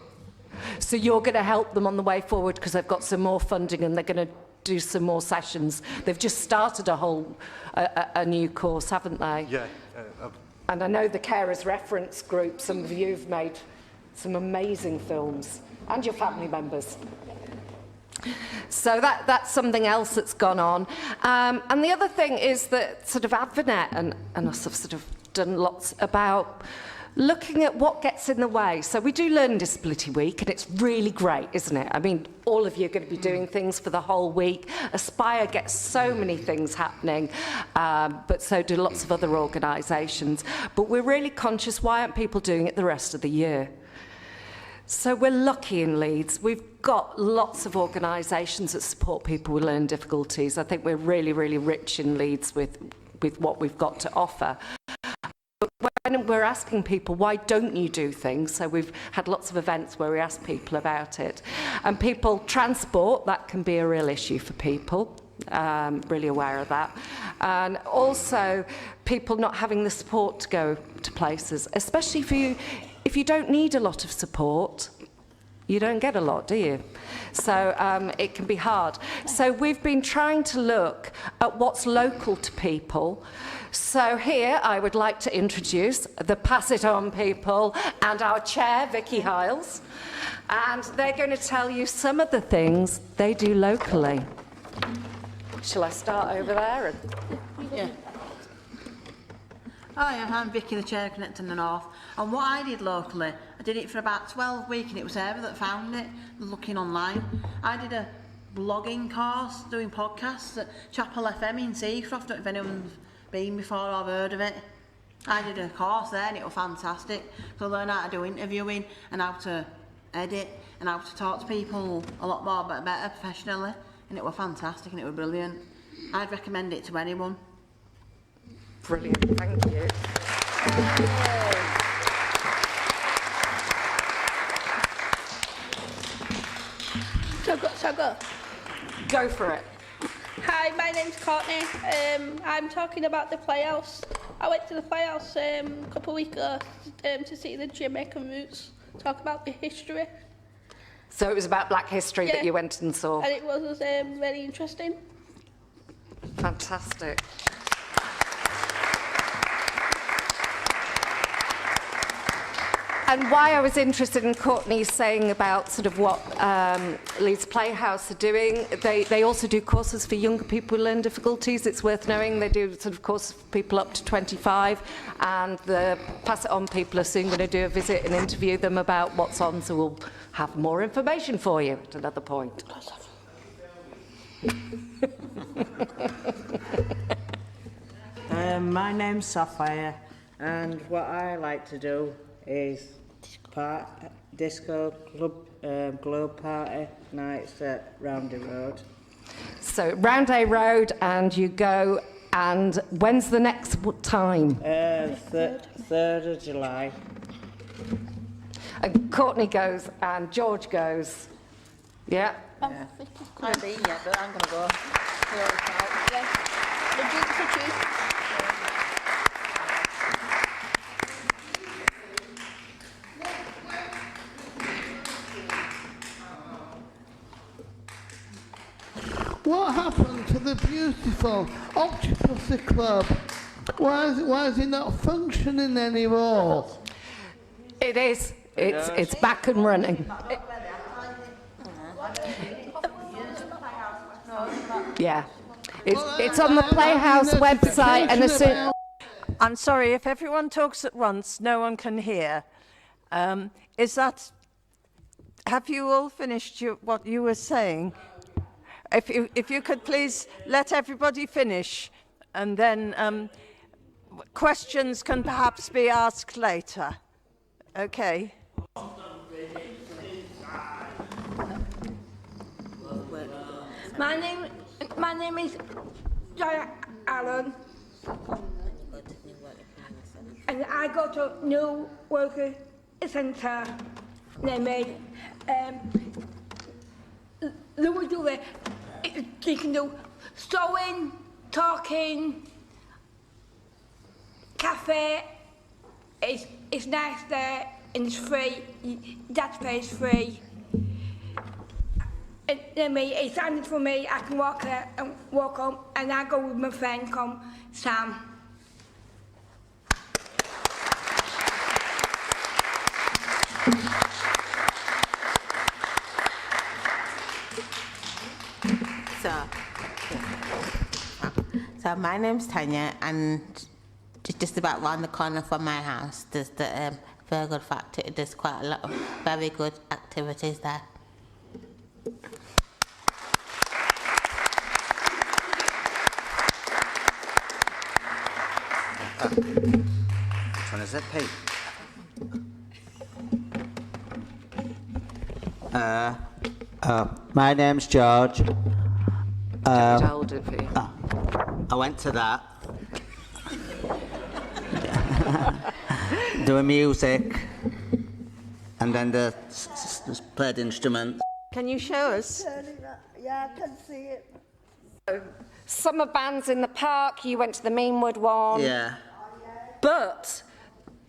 So you're going to help them on the way forward because they've got some more funding and they're going to do some more sessions. They've just started a new course, haven't they? Yeah. And I know the Carers Reference Group, some of you have made some amazing films, and your family members. So that's something else that's gone on. And the other thing is that sort of Advonet and us have sort of done lots about looking at what gets in the way. So we do Learning Disability Week, and it's really great, isn't it? I mean, all of you are going to be doing things for the whole week. Aspire gets so many things happening, but so do lots of other organisations. But we're really conscious, why aren't people doing it the rest of the year? So we're lucky in Leeds. We've got lots of organisations that support people with learning difficulties. I think we're really, really rich in Leeds with what we've got to offer. But when we're asking people, why don't you do things? So we've had lots of events where we ask people about it. And people, transport, that can be a real issue for people. Really aware of that. And also people not having the support to go to places, especially if you don't need a lot of support. You don't get a lot, do you? So it can be hard. So we've been trying to look at what's local to people. So here I would like to introduce the Pass It On people and our chair, Vicky Hiles. And they're going to tell you some of the things they do locally. Shall I start over there? Yeah. Hi, I'm Vicky, the chair connecting the North. And what I did locally, I did it for about 12 weeks, and it was Sarah that found it, looking online. I did a blogging course, doing podcasts at Chapel FM in Seacroft. I don't know if anyone's been before or heard of it. I did a course there, and it was fantastic. So I learned how to do interviewing and how to edit and how to talk to people a lot more, but better professionally. And it was fantastic, and it was brilliant. I'd recommend it to anyone. Brilliant, thank you. Shall I go? Go for it. Hi, my name's Courtney. I'm talking about the Playhouse. I went to the Playhouse a couple of weeks ago to see the Jamaican roots, talk about the history. So it was about Black history that you went and saw? And it was very interesting. Fantastic. And why I was interested in Courtney saying about sort of what Leeds Playhouse are doing, they also do courses for younger people who learn difficulties. It's worth knowing they do sort of courses for people up to 25, and the Pass It On people are soon going to do a visit and interview them about what's on, so we'll have more information for you at another point. My name's Sapphire, and what I like to do is disco club globe party nights at Roundy Road. So Rounday Road, and you go, and when's the next time? 3rd of July. And Courtney goes, and George goes. Yeah? Can't be yet, but I'm going to go. The drinks are cheap. What happened to the beautiful Octopussy Club? Why is it not functioning anymore? It is. It's back and running. Yeah. It's on the Playhouse website, and as soon... I'm sorry, if everyone talks at once, no one can hear. Is that... Have you all finished what you were saying? If you could please let everybody finish, and then questions can perhaps be asked later. Okay. My name is Joy Allen, and I go to New Worker Centre near me. They will do it. They can do sewing, talking, cafe. It's nice there, and it's free. That pays free. And then it's handy for me. I can walk there and walk home, and I go with my friend, Sam. So my name's Tanya, and just about round the corner from my house there's the very good factory. There's quite a lot of very good activities there. Which one is it, Pete? My name's George. I went to that. Doing music, and then the played instruments. Can you show us? Yeah, I can see it. Summer bands in the park, you went to the Meanwood one. Yeah. But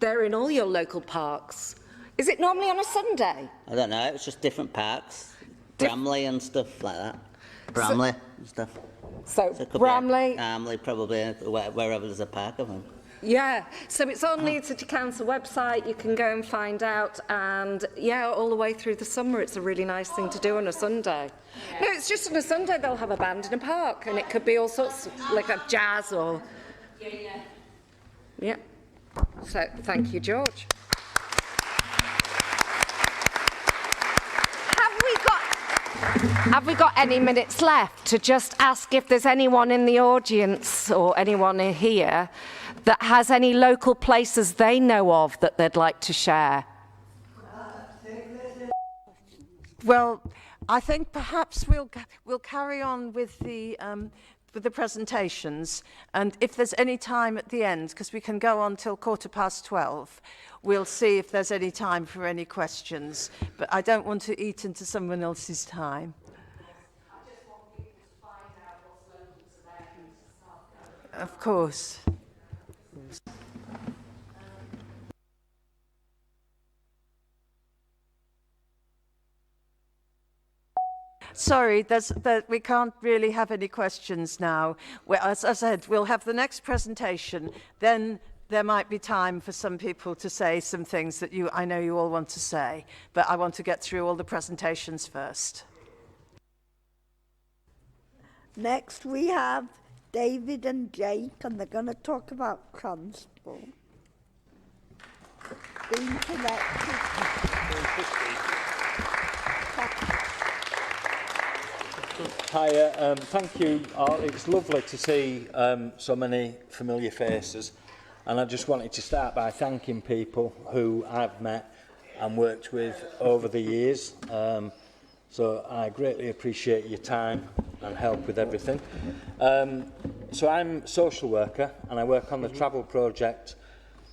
they're in all your local parks. Is it normally on a Sunday? I don't know, it's just different parks. Bramley and stuff like that. Bramley and stuff. So it could Bramley? be Bramley, probably, wherever there's a park of them. Yeah, so it's on Leeds City Council website. You can go and find out, and yeah, all the way through the summer, it's a really nice thing to do on a Sunday. Yeah. No, it's just on a Sunday they'll have a band in a park, and it could be all sorts, like a jazz or... Yeah. So, thank you, George. Have we got any minutes left to just ask if there's anyone in the audience or anyone here that has any local places they know of that they'd like to share? Well, I think perhaps we'll carry on with the presentations, and if there's any time at the end, because we can go on till 12:15, we'll see if there's any time for any questions. But I don't want to eat into someone else's time. Of course. Sorry, we can't really have any questions now. As I said, we'll have the next presentation, then there might be time for some people to say some things that I know you all want to say, but I want to get through all the presentations first. Next we have David and Jake, and they're going to talk about transport. Being connected. Hiya, thank you all. It's lovely to see so many familiar faces, and I just wanted to start by thanking people who I've met and worked with over the years. So I greatly appreciate your time and help with everything. So I'm a social worker and I work on the travel project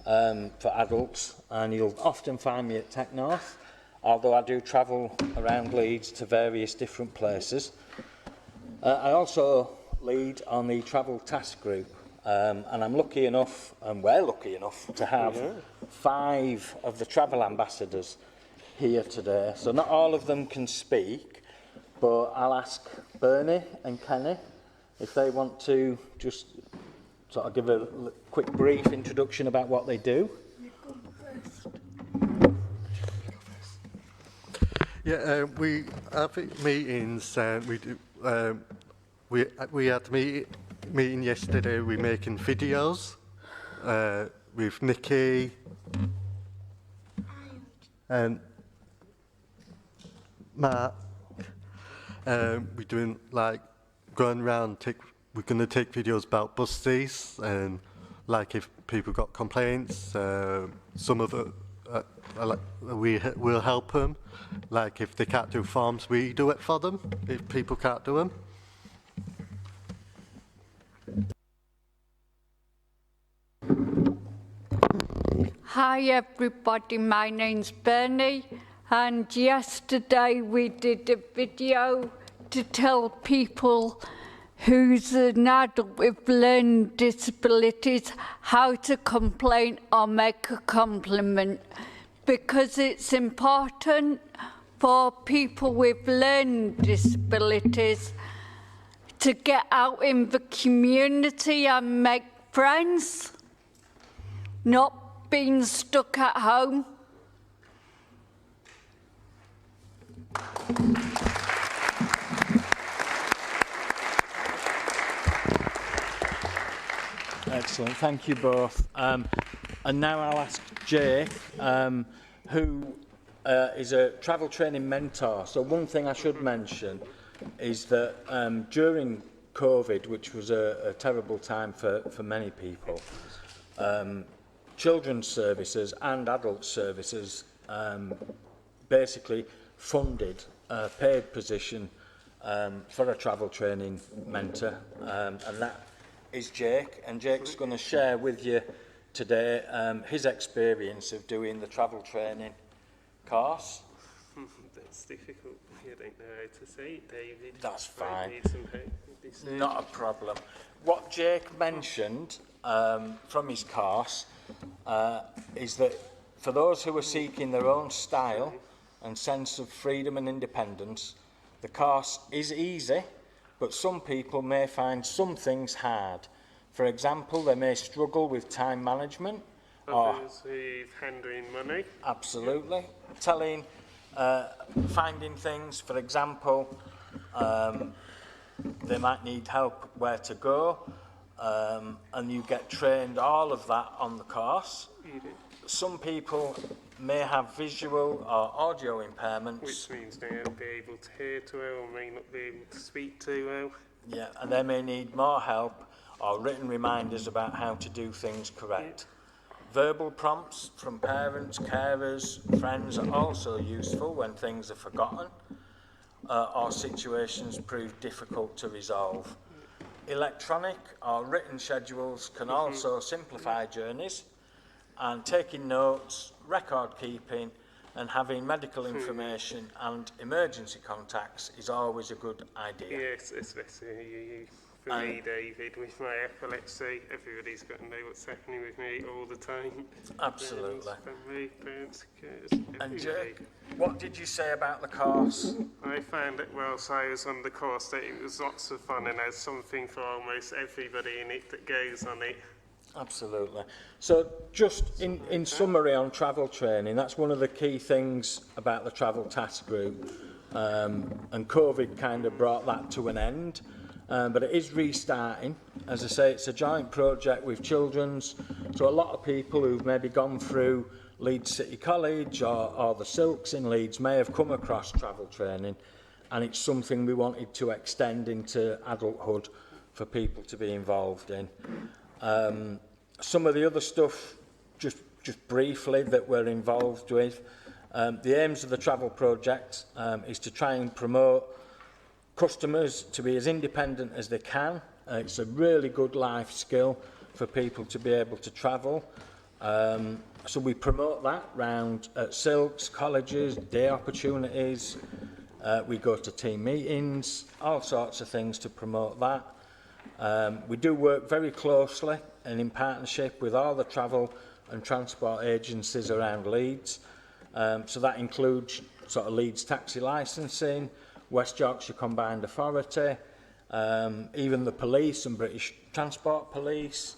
for adults, and you'll often find me at Tech North, although I do travel around Leeds to various different places. I also lead on the travel task group, and I'm lucky enough, and we're lucky enough, to have 5 of the travel ambassadors here today. So not all of them can speak, but I'll ask Bernie and Kenny if they want to just sort of give a quick brief introduction about what they do. Yeah, we have meetings. We had a meeting yesterday. We're making videos with Nikki and Matt. We're doing like going around. We're going to take videos about buses and like if people got complaints. Some of it we'll help them. Like if they can't do forms, we do it for them. If people can't do them. Hi everybody, my name's Bernie, and yesterday we did a video to tell people who's an adult with learning disabilities how to complain or make a compliment, because it's important for people with learning disabilities to get out in the community and make friends, not being stuck at home. Excellent, thank you both. And now I'll ask Jake, who is a travel training mentor. So one thing I should mention is that during COVID, which was a terrible time for many people, children's services and adult services basically funded a paid position for a travel training mentor, and that is Jake. And Jake's going to share with you today his experience of doing the travel training course. That's difficult. I don't know how to say it, David. That's fine. Need some help. Not a problem. What Jake mentioned from his course is that for those who are seeking their own style and sense of freedom and independence, the course is easy, but some people may find some things hard. For example, they may struggle with time management. Others with handling money. Absolutely. Finding things, for example, they might need help where to go, and you get trained all of that on the course. Some people may have visual or audio impairments. Which means they won't be able to hear too well or may not be able to speak too well. Yeah, and they may need more help or written reminders about how to do things correct. Verbal prompts from parents, carers, friends are also useful when things are forgotten or situations prove difficult to resolve. Electronic or written schedules can also simplify journeys, and taking notes, record keeping and having medical information and emergency contacts is always a good idea. Yes, especially for me, David, with my epilepsy, everybody's got to know what's happening with me all the time. Absolutely. Family, parents, and Jake, what did you say about the course? I found that whilst I was on the course that it was lots of fun and has something for almost everybody in it that goes on it. Absolutely. So just in summary on travel training, that's one of the key things about the travel task group, and COVID kind of brought that to an end, but it is restarting. As I say, it's a joint project with Children's, so a lot of people who've maybe gone through Leeds City College or the Silks in Leeds may have come across travel training, and it's something we wanted to extend into adulthood for people to be involved in. Some of the other stuff, just briefly, that we're involved with, the aims of the travel project is to try and promote customers to be as independent as they can. It's a really good life skill for people to be able to travel. So we promote that round at Silks, colleges, day opportunities. We go to team meetings, all sorts of things to promote that. We do work very closely and in partnership with all the travel and transport agencies around Leeds. So that includes sort of Leeds Taxi Licensing, West Yorkshire Combined Authority, even the police and British Transport Police.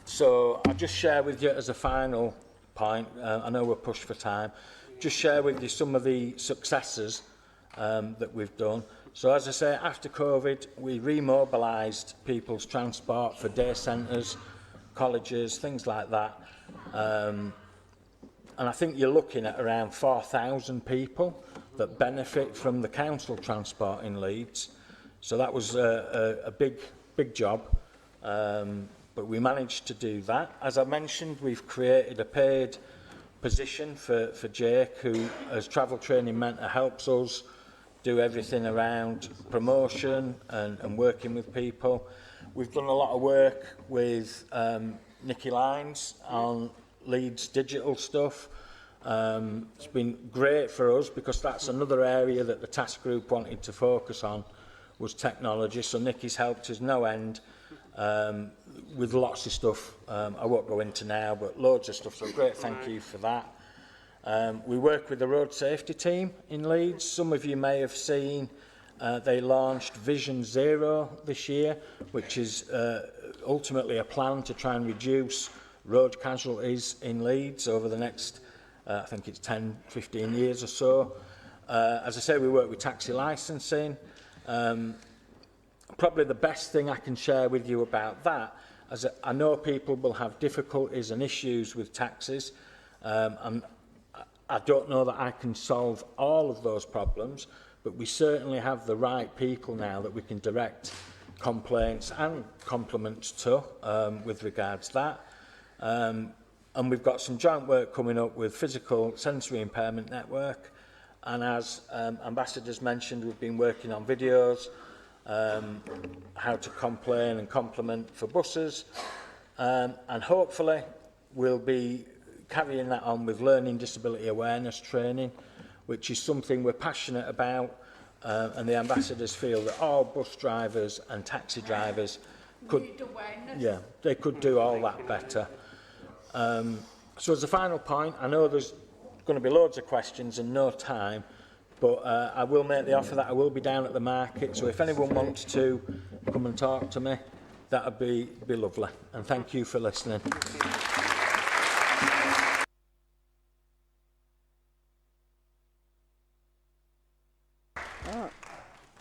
So I'll just share with you as a final point, I know we're pushed for time, just share with you some of the successes that we've done. So as I say, after COVID, we remobilised people's transport for day centres, colleges, things like that. And I think you're looking at around 4,000 people that benefit from the council transport in Leeds. So that was a big job, but we managed to do that. As I mentioned, we've created a paid position for Jake, who, as travel training mentor, helps us do everything around promotion and working with people. We've done a lot of work with Nicky Lines on Leeds digital stuff. It's been great for us because that's another area that the task group wanted to focus on, was technology. So Nicky's helped us no end with lots of stuff. I won't go into now, but loads of stuff. So great, thank you for that. We work with the road safety team in Leeds. Some of you may have seen they launched Vision Zero this year, which is ultimately a plan to try and reduce road casualties in Leeds over the next, I think it's 10, 15 years or so. As I say, we work with taxi licensing. Probably the best thing I can share with you about that, as I know people will have difficulties and issues with taxis, and I don't know that I can solve all of those problems, but we certainly have the right people now that we can direct complaints and compliments to with regards to that. And we've got some joint work coming up with Physical Sensory Impairment Network, and as ambassadors mentioned, we've been working on videos, how to complain and compliment for buses, and hopefully we'll be carrying that on with learning disability awareness training, which is something we're passionate about, and the ambassadors feel that all bus drivers and taxi drivers could, they could do all that better. So as a final point, I know there's going to be loads of questions and no time, but I will make the offer that I will be down at the market, so if anyone wants to come and talk to me, that would be lovely. And thank you for listening.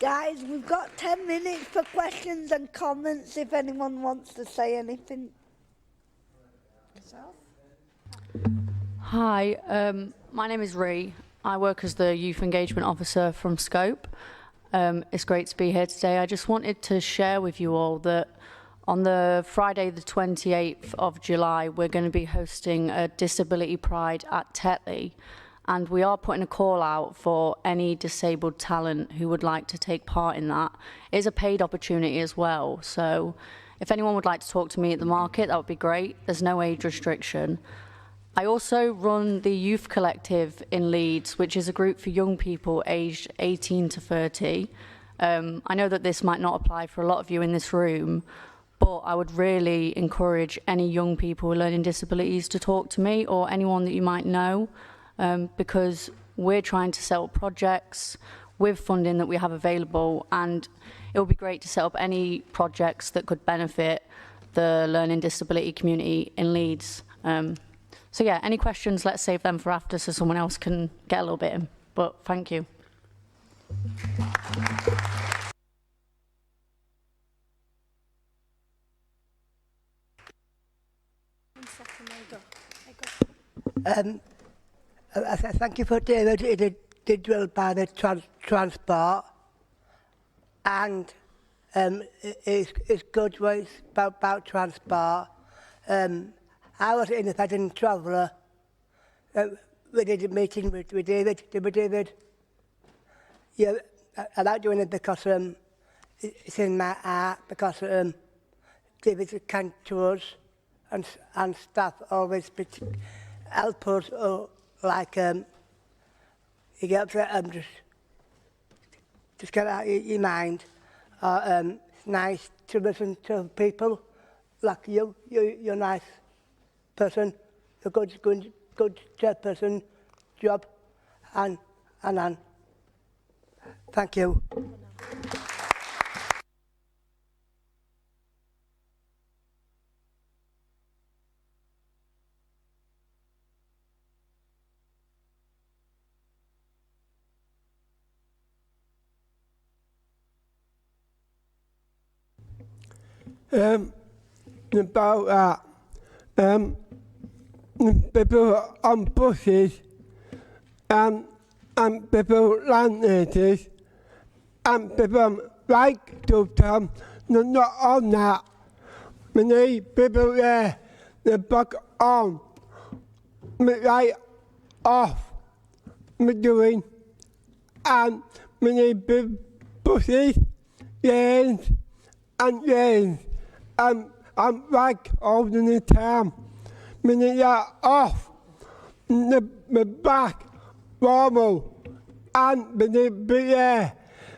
Guys, we've got 10 minutes for questions and comments if anyone wants to say anything. Hi, my name is Ree. I work as the Youth Engagement Officer from Scope. It's great to be here today. I just wanted to share with you all that on the Friday the 28th of July, we're going to be hosting a Disability Pride at Tetley. And we are putting a call out for any disabled talent who would like to take part in that. It is a paid opportunity as well. So if anyone would like to talk to me at the market, that would be great. There's no age restriction. I also run the Youth Collective in Leeds, which is a group for young people aged 18 to 30. I know that this might not apply for a lot of you in this room, but I would really encourage any young people with learning disabilities to talk to me or anyone that you might know. Because we're trying to set up projects with funding that we have available, and it would be great to set up any projects that could benefit the learning disability community in Leeds. So yeah, any questions, let's save them for after so someone else can get a little bit in. But thank you. Thank you for David. He did well by the transport, and it's good what it's about transport. I was an independent traveller. We did a meeting with David. Did we, David? Yeah, I like doing it because it's in my heart, because David's kind to us, and staff always help us. Like you get upset, just get out of your mind. It's nice to listen to people like you. You're a nice person. You're good person, job, and thank you. About that, people on buses, and people landladies, and people like to come, not on that. We need people there, the back on, right off, we're doing, and we need buses, lanes, and lanes. I'm back over the town. We need that off. The back, normal. And we need people there.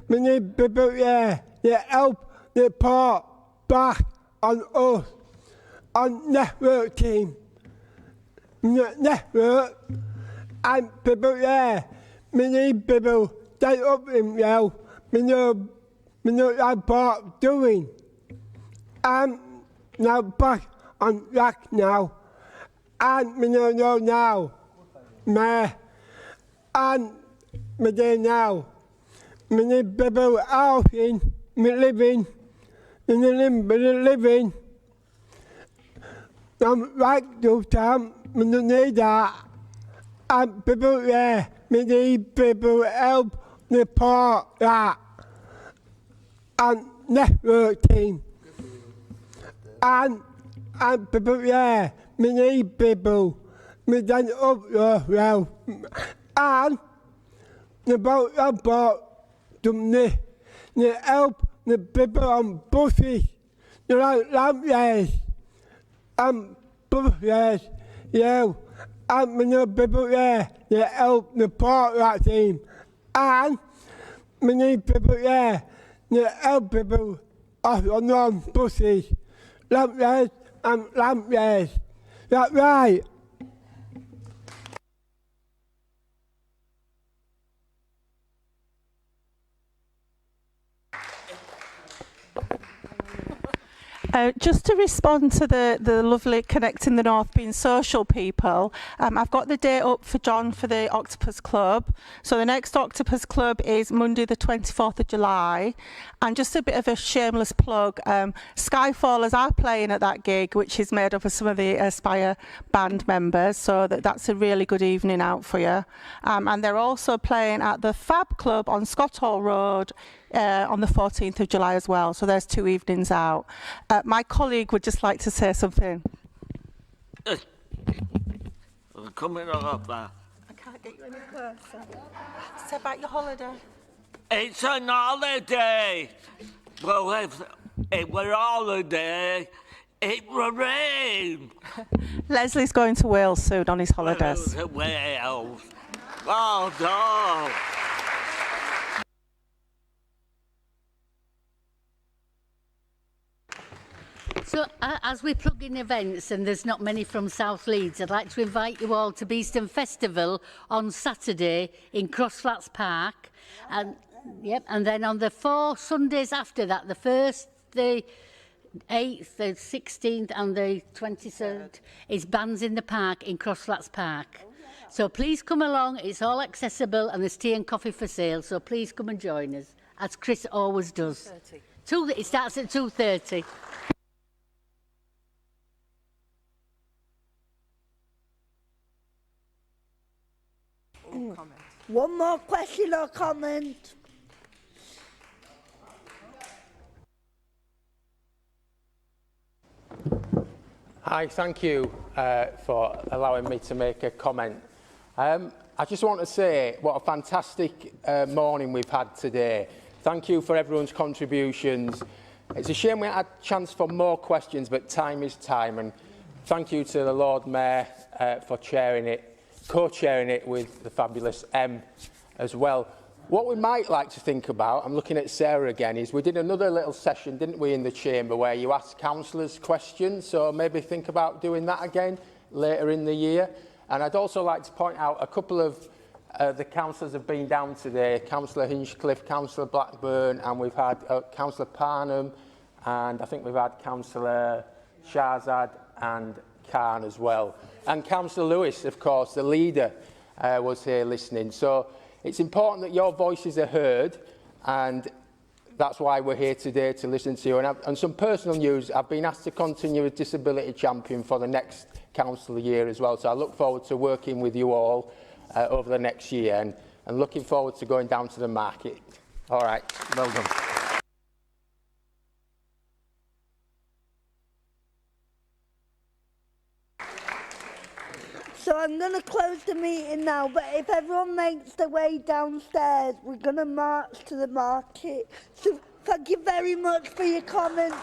We need people there. They help the part back on us. On network team. Network. And people there. We need people that up themselves. We know that part doing. Now back on track now, and we know now, and we do now. We need people housing, we living, living. Right to time, we don't need that. And people there, we need people help the part that, and network team. And people there, we need people. We done up well. And about to help the people on buses, like lampdays, and buses, yeah. And we need people there to help the part team. And we need people there to help people on buses. Lampdays and lampdays. That's right. Just to respond to the lovely Connecting the North being social people, I've got the date up for John for the Octopus Club. So the next Octopus Club is Monday the 24th of July. And just a bit of a shameless plug, Skyfallers are playing at that gig, which is made up of some of the Aspire band members. So that's a really good evening out for you. And they're also playing at the Fab Club on Scott Hall Road on the 14th of July as well. So there's 2 evenings out. My colleague would just like to say something. I'm coming up there. I can't get you any closer. Say about your holiday. It's an holiday. Well, if it were holiday, it would rain. Leslie's going to Wales soon on his holidays. Wales. Well done. So, as we plug in events, and there's not many from South Leeds, I'd like to invite you all to Beeston Festival on Saturday in Crossflats Park. And Yep, and then on the 4 Sundays after that, the 1st, the 8th, the 16th and the 23rd is Bands in the Park in Crossflats Park. So please come along, it's all accessible and there's tea and coffee for sale, so please come and join us, as Chris always does. 2:30. It starts at 2:30. One more question or comment? Hi, thank you for allowing me to make a comment. I just want to say what a fantastic morning we've had today. Thank you for everyone's contributions. It's a shame we had a chance for more questions, but time is time. And thank you to the Lord Mayor for chairing it, co-chairing it with the fabulous Em as well. What we might like to think about, I'm looking at Sarah again, is we did another little session, didn't we, in the chamber where you asked councillors questions. So maybe think about doing that again later in the year. And I'd also like to point out a couple of the councillors have been down today, Councillor Hinchcliffe, Councillor Blackburn, and we've had Councillor Parnham, and I think we've had Councillor Shahzad and Khan as well. And Councillor Lewis, of course, the leader, was here listening. So it's important that your voices are heard, and that's why we're here today, to listen to you. And some personal news, I've been asked to continue as Disability Champion for the next council year as well, so I look forward to working with you all over the next year, and looking forward to going down to the market. All right, well done. So I'm going to close the meeting now, but if everyone makes their way downstairs, we're going to march to the market. So thank you very much for your comments.